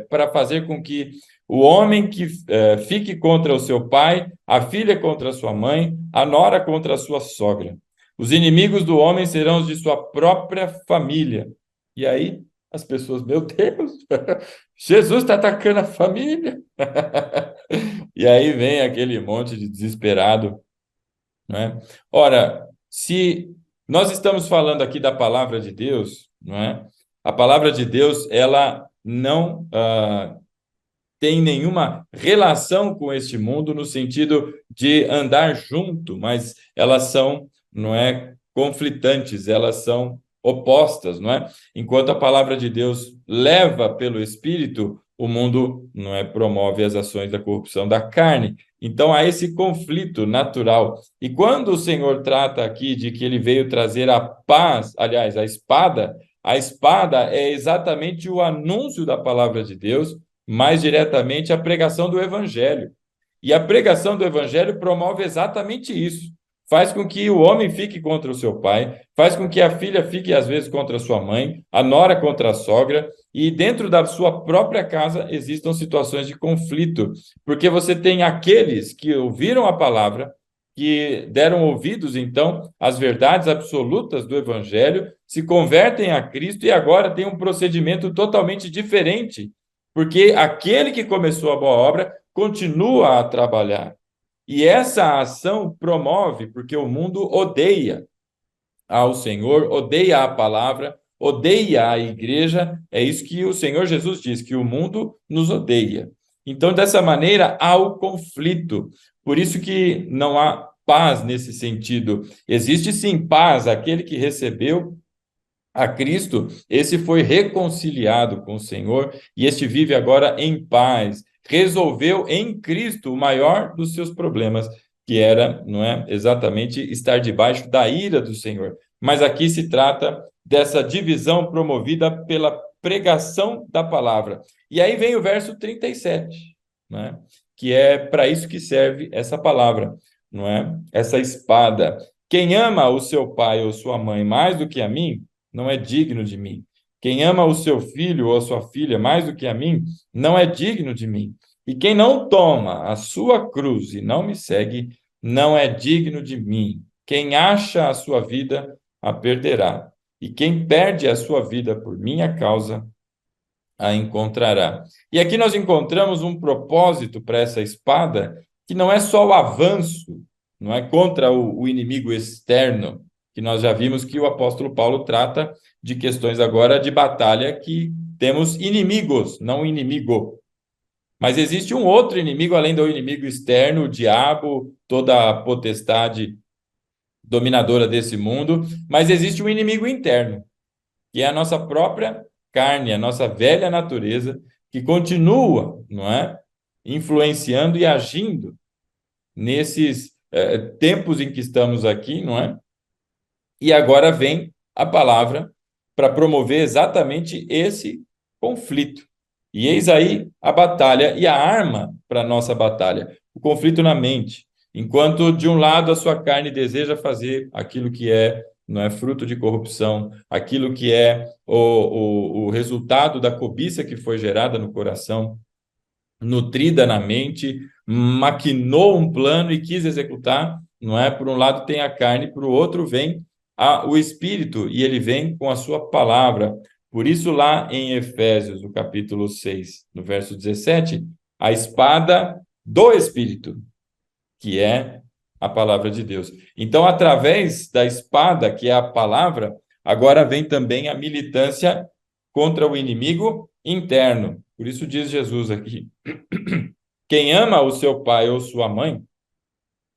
para fazer com que o homem que fique contra o seu pai, a filha contra a sua mãe, a nora contra a sua sogra. Os inimigos do homem serão os de sua própria família. E aí, as pessoas, meu Deus, Jesus está atacando a família. E aí vem aquele monte de desesperado, não é? Ora, se nós estamos falando aqui da palavra de Deus, não é? A palavra de Deus, ela não tem nenhuma relação com este mundo no sentido de andar junto, mas elas são, não é, conflitantes, elas são opostas, não é? Enquanto a palavra de Deus leva pelo Espírito, o mundo, não é, promove as ações da corrupção da carne. Então há esse conflito natural. E quando o Senhor trata aqui de que ele veio trazer a paz, aliás, a espada é exatamente o anúncio da palavra de Deus, mais diretamente a pregação do Evangelho. E a pregação do Evangelho promove exatamente isso. Faz com que o homem fique contra o seu pai, faz com que a filha fique, às vezes, contra a sua mãe, a nora contra a sogra, e dentro da sua própria casa existam situações de conflito, porque você tem aqueles que ouviram a palavra, que deram ouvidos, então, às verdades absolutas do Evangelho, se convertem a Cristo e agora tem um procedimento totalmente diferente, porque aquele que começou a boa obra continua a trabalhar. E essa ação promove, porque o mundo odeia ao Senhor, odeia a palavra, odeia a igreja. É isso que o Senhor Jesus diz, que o mundo nos odeia. Então, dessa maneira, há o conflito. Por isso que não há paz nesse sentido. Existe sim paz, aquele que recebeu a Cristo, esse foi reconciliado com o Senhor e este vive agora em paz. Resolveu em Cristo o maior dos seus problemas, que era, não é, exatamente estar debaixo da ira do Senhor. Mas aqui se trata dessa divisão promovida pela pregação da palavra. E aí vem o verso 37, né? Que é para isso que serve essa palavra, não é? Essa espada. Quem ama o seu pai ou sua mãe mais do que a mim, não é digno de mim. Quem ama o seu filho ou a sua filha mais do que a mim, não é digno de mim. E quem não toma a sua cruz e não me segue, não é digno de mim. Quem acha a sua vida, a perderá. E quem perde a sua vida por minha causa, a encontrará. E aqui nós encontramos um propósito para essa espada, que não é só o avanço, não é contra o inimigo externo, que nós já vimos que o apóstolo Paulo trata de questões agora de batalha que temos inimigos, não inimigo. Mas existe um outro inimigo além do inimigo externo, o diabo, toda a potestade dominadora desse mundo, mas existe um inimigo interno, que é a nossa própria carne, a nossa velha natureza, que continua, não é, influenciando e agindo nesses tempos em que estamos aqui, não é? E agora vem a palavra para promover exatamente esse conflito. E eis aí a batalha e a arma para a nossa batalha, o conflito na mente. Enquanto, de um lado, a sua carne deseja fazer aquilo que não é fruto de corrupção, aquilo que é o resultado da cobiça que foi gerada no coração, nutrida na mente, maquinou um plano e quis executar, não é? Por um lado tem a carne, por outro vem o Espírito, e ele vem com a sua palavra. Por isso, lá em Efésios, no capítulo 6, no verso 17, a espada do Espírito, que é a palavra de Deus. Então, através da espada, que é a palavra, agora vem também a militância contra o inimigo interno. Por isso diz Jesus aqui: quem ama o seu pai ou sua mãe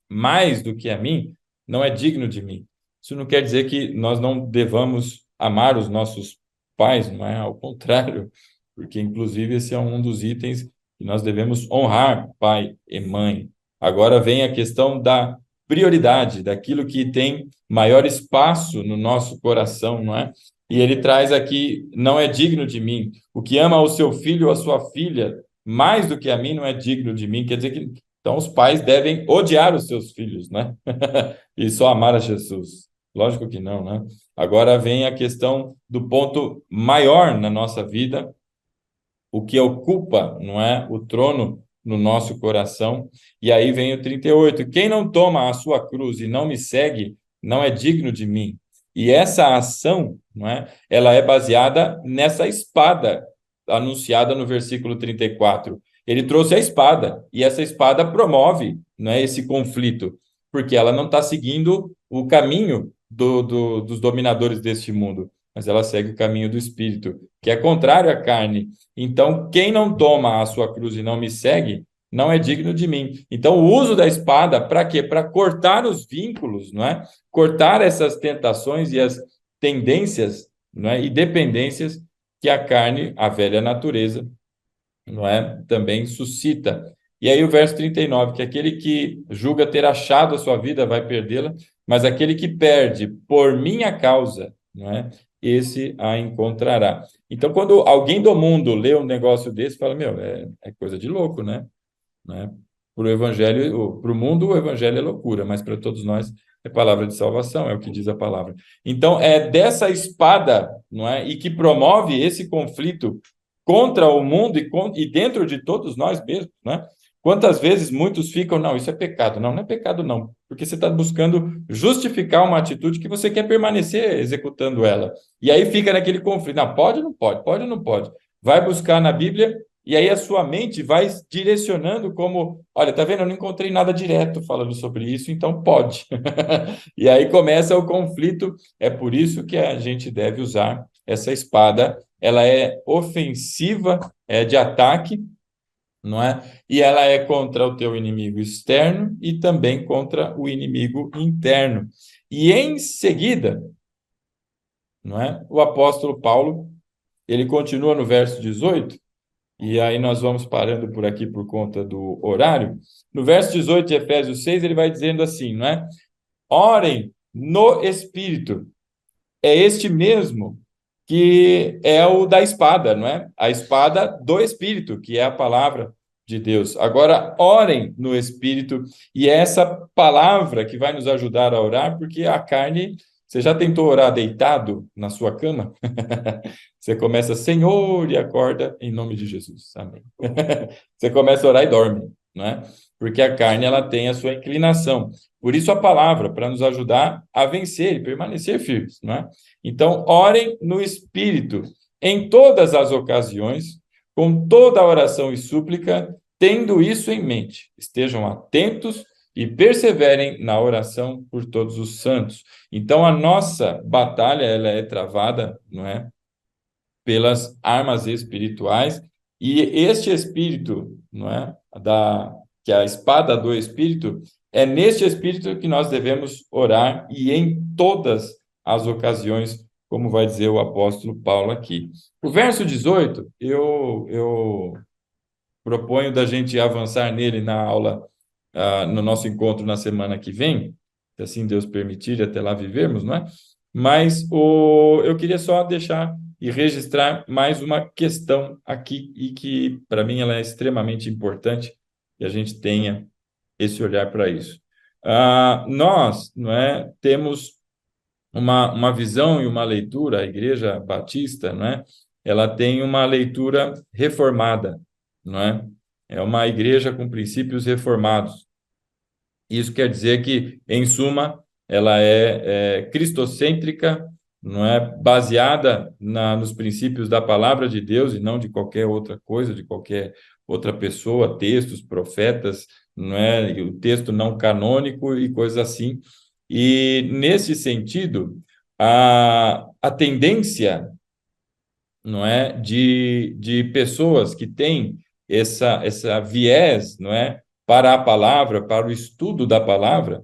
mais do que a mim, não é digno de mim. Isso não quer dizer que nós não devamos amar os nossos pais, não é? Ao contrário, porque inclusive esse é um dos itens que nós devemos honrar pai e mãe. Agora vem a questão da prioridade, daquilo que tem maior espaço no nosso coração, não é? E ele traz aqui, não é digno de mim. O que ama o seu filho ou a sua filha mais do que a mim não é digno de mim. Quer dizer que então, os pais devem odiar os seus filhos, né? E só amar a Jesus. Lógico que não, né? Agora vem a questão do ponto maior na nossa vida, o que ocupa, não é, o trono no nosso coração. E aí vem o 38. Quem não toma a sua cruz e não me segue, não é digno de mim. E essa ação, não é, ela é baseada nessa espada anunciada no versículo 34. Ele trouxe a espada, e essa espada promove, não é, esse conflito, porque ela não está seguindo o caminho dos dominadores deste mundo, mas ela segue o caminho do Espírito, que é contrário à carne. Então, quem não toma a sua cruz e não me segue, não é digno de mim. Então, o uso da espada, para quê? Para cortar os vínculos, não é? Cortar essas tentações e as tendências, não é? E dependências que a carne, a velha natureza, não é? Também suscita. E aí o verso 39, que aquele que julga ter achado a sua vida vai perdê-la, mas aquele que perde por minha causa, não é? Esse a encontrará. Então, quando alguém do mundo lê um negócio desse, fala, meu, é coisa de louco, né? Para o evangelho, para o mundo, o evangelho é loucura, mas para todos nós é palavra de salvação, é o que diz a palavra. Então, é dessa espada, não é? E que promove esse conflito contra o mundo e dentro de todos nós mesmos, né? Quantas vezes muitos ficam, não, isso é pecado. Não, não é pecado, não, porque você está buscando justificar uma atitude que você quer permanecer executando ela. E aí fica naquele conflito, não, pode ou não pode, pode ou não pode. Vai buscar na Bíblia e aí a sua mente vai direcionando como, olha, tá vendo, eu não encontrei nada direto falando sobre isso, então pode. E aí começa o conflito, é por isso que a gente deve usar essa espada. Ela é ofensiva, é de ataque, não é? E ela é contra o teu inimigo externo e também contra o inimigo interno. E em seguida, não é? O apóstolo Paulo, ele continua no verso 18, e aí nós vamos parando por aqui por conta do horário. No verso 18 de Efésios 6, ele vai dizendo assim, não é? Orem no Espírito. É este mesmo que é o da espada, não é? A espada do Espírito, que é a palavra de Deus. Agora, orem no Espírito, e é essa palavra que vai nos ajudar a orar, porque a carne Você já tentou orar deitado na sua cama? Você começa, Senhor, e acorda em nome de Jesus. Amém. Você começa a orar e dorme, não é? Porque a carne ela tem a sua inclinação. Por isso a palavra, para nos ajudar a vencer e permanecer firmes, não é? Então, orem no Espírito em todas as ocasiões, com toda a oração e súplica, tendo isso em mente. Estejam atentos e perseverem na oração por todos os santos. Então, a nossa batalha ela é travada, não é? Pelas armas espirituais, e este espírito, não é? Que é a espada do espírito, é neste espírito que nós devemos orar e em todas as ocasiões, como vai dizer o apóstolo Paulo aqui. O verso 18, eu proponho da gente avançar nele na aula, no nosso encontro na semana que vem, se assim Deus permitir, até lá vivermos, não é? Mas eu queria só deixar e registrar mais uma questão aqui, e que, para mim, ela é extremamente importante, que a gente tenha esse olhar para isso. Nós, não é, temos uma visão e uma leitura, a Igreja Batista, não é? Ela tem uma leitura reformada, não é? É uma igreja com princípios reformados. Isso quer dizer que, em suma, ela é cristocêntrica, não é baseada nos princípios da palavra de Deus e não de qualquer outra coisa, de qualquer outra pessoa, textos, profetas, não é? E o texto não canônico e coisas assim. E, nesse sentido, a tendência, não é, de pessoas que têm essa viés, não é, para a palavra, para o estudo da palavra,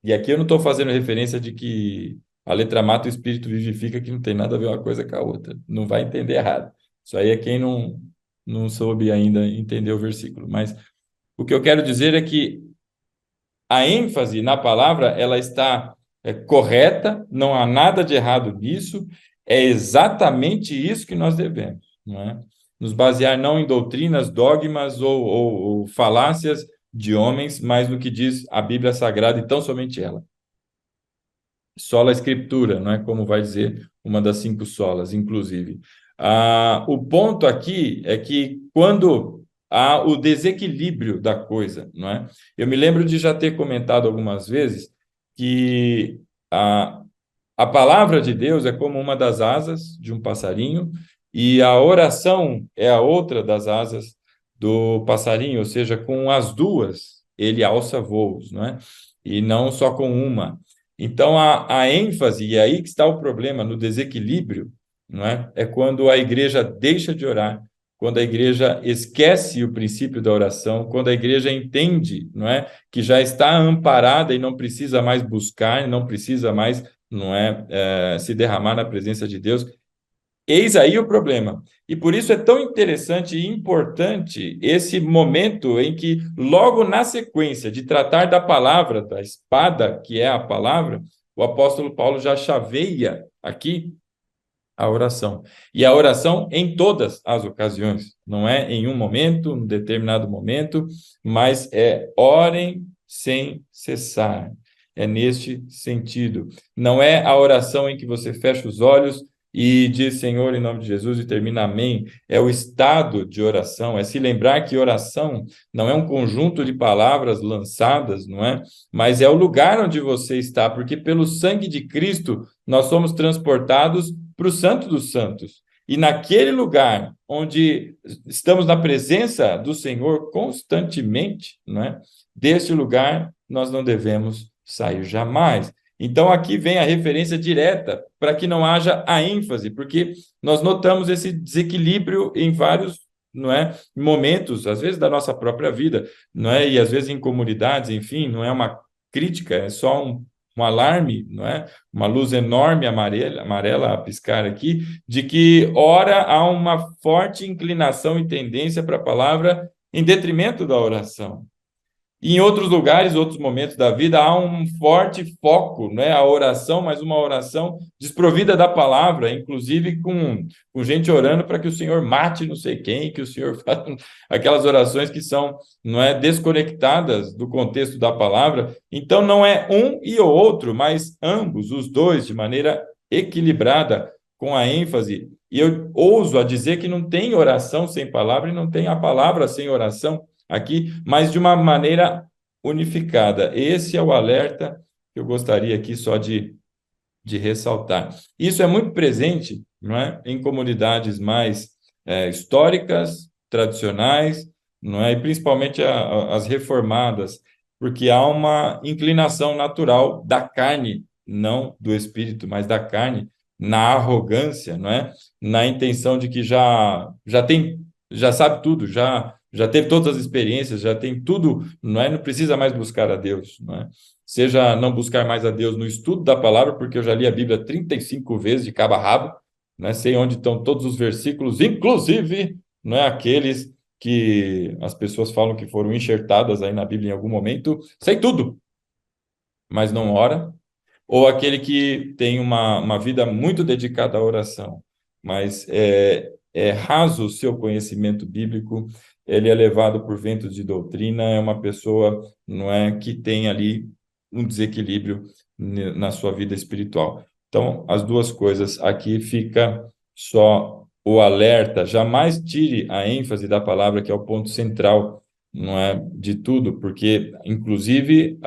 e aqui eu não estou fazendo referência de que a letra mata, o espírito vivifica, que não tem nada a ver uma coisa com a outra, não vai entender errado. Isso aí é quem não soube ainda entender o versículo. Mas o que eu quero dizer é que a ênfase na palavra ela está correta, não há nada de errado nisso, é exatamente isso que nós devemos, não é? Nos basear não em doutrinas, dogmas ou falácias de homens, mas no que diz a Bíblia Sagrada e tão somente ela. Sola Escritura, não é? Como vai dizer uma das 5 solas, inclusive. O ponto aqui é que quando há o desequilíbrio da coisa, não é? Eu me lembro de já ter comentado algumas vezes que a palavra de Deus é como uma das asas de um passarinho e a oração é a outra das asas do passarinho, ou seja, com as duas ele alça voos, não é? E não só com uma. Então, a ênfase, e é aí que está o problema, no desequilíbrio, não é? É quando a igreja deixa de orar, quando a igreja esquece o princípio da oração, quando a igreja entende, não é, que já está amparada e não precisa mais buscar, não precisa mais, não é, se derramar na presença de Deus. Eis aí o problema. E por isso é tão interessante e importante esse momento em que, logo na sequência de tratar da palavra, da espada, que é a palavra, o apóstolo Paulo já chaveia aqui a oração. E a oração em todas as ocasiões, não é em um momento, um determinado momento, mas é orem sem cessar. É neste sentido. Não é a oração em que você fecha os olhos e diz Senhor em nome de Jesus e termina amém. É o estado de oração, é se lembrar que oração não é um conjunto de palavras lançadas, não é? Mas é o lugar onde você está, porque pelo sangue de Cristo nós somos transportados para o Santo dos Santos. E naquele lugar onde estamos na presença do Senhor constantemente, não é? Deste lugar nós não devemos sair jamais. Então aqui vem a referência direta para que não haja a ênfase, porque nós notamos esse desequilíbrio em vários, não é, momentos, às vezes da nossa própria vida, não é? E às vezes em comunidades, enfim, não é uma crítica, é só um alarme, não é? Uma luz enorme amarela a piscar aqui, de que ora há uma forte inclinação e tendência para a palavra em detrimento da oração. E em outros lugares, outros momentos da vida, há um forte foco, né? A oração, mas uma oração desprovida da palavra, inclusive com gente orando para que o Senhor mate não sei quem, que o Senhor faça aquelas orações que são, não é, desconectadas do contexto da palavra. Então, não é um e o outro, mas ambos, os dois, de maneira equilibrada, com a ênfase. E eu ouso a dizer que não tem oração sem palavra e não tem a palavra sem oração aqui, mas de uma maneira unificada. Esse é o alerta que eu gostaria aqui só de ressaltar. Isso é muito presente, não é, em comunidades mais históricas, tradicionais, não é, e principalmente as reformadas, porque há uma inclinação natural da carne, não do espírito, mas da carne, na arrogância, não é? Na intenção de que já tem, já sabe tudo, já teve todas as experiências, já tem tudo, não é? Não precisa mais buscar a Deus, não é? Seja não buscar mais a Deus no estudo da palavra, porque eu já li a Bíblia 35 vezes de cabo a rabo, né? Sei onde estão todos os versículos, inclusive, não é, aqueles que as pessoas falam que foram enxertadas aí na Bíblia em algum momento, sei tudo, mas não ora, ou aquele que tem uma vida muito dedicada à oração, mas é raso o seu conhecimento bíblico, ele é levado por ventos de doutrina, é uma pessoa, não é, que tem ali um desequilíbrio na sua vida espiritual. Então, as duas coisas, aqui fica só o alerta, jamais tire a ênfase da palavra, que é o ponto central, não é, de tudo, porque, inclusive,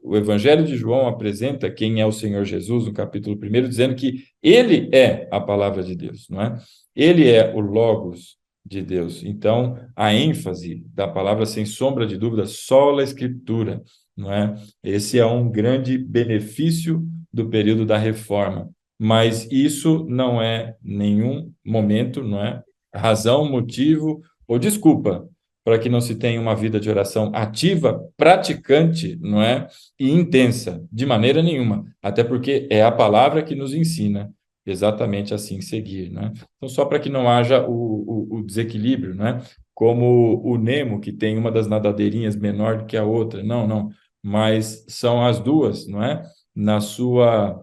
o Evangelho de João apresenta quem é o Senhor Jesus, no capítulo 1, dizendo que ele é a palavra de Deus, não é? Ele é o Logos de Deus. Então, a ênfase da palavra, sem sombra de dúvida, sola a Escritura, não é? Esse é um grande benefício do período da Reforma, mas isso não é nenhum momento, não é? Razão, motivo ou desculpa para que não se tenha uma vida de oração ativa, praticante, não é? E intensa, de maneira nenhuma, até porque é a palavra que nos ensina exatamente assim seguir, né? Então, só para que não haja o desequilíbrio, né? Como o Nemo, que tem uma das nadadeirinhas menor do que a outra, não, não, mas são as duas, não é? Na sua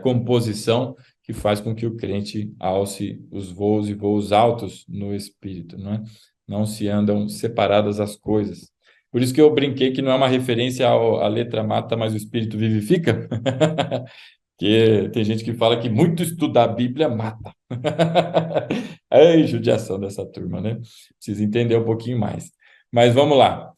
composição que faz com que o crente alce os voos e voos altos no espírito, não é? Não se andam separadas as coisas. Por isso que eu brinquei que não é uma referência à letra mata, mas o espírito vivifica, que tem gente que fala que muito estudar a Bíblia mata. Ai, judiação dessa turma, né? Precisa entender um pouquinho mais. Mas vamos lá.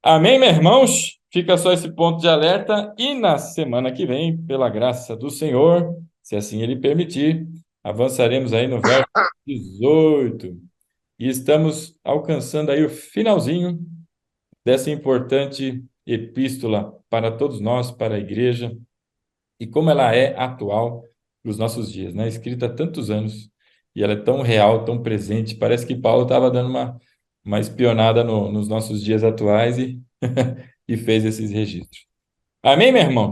Amém, meus irmãos? Fica só esse ponto de alerta e na semana que vem, pela graça do Senhor, se assim Ele permitir, avançaremos aí no verso 18 e estamos alcançando aí o finalzinho dessa importante epístola para todos nós, para a igreja, e como ela é atual para os nossos dias, né? Escrita há tantos anos e ela é tão real, tão presente, parece que Paulo estava dando uma espionada nos nossos dias atuais e, e fez esses registros. Amém, meu irmão?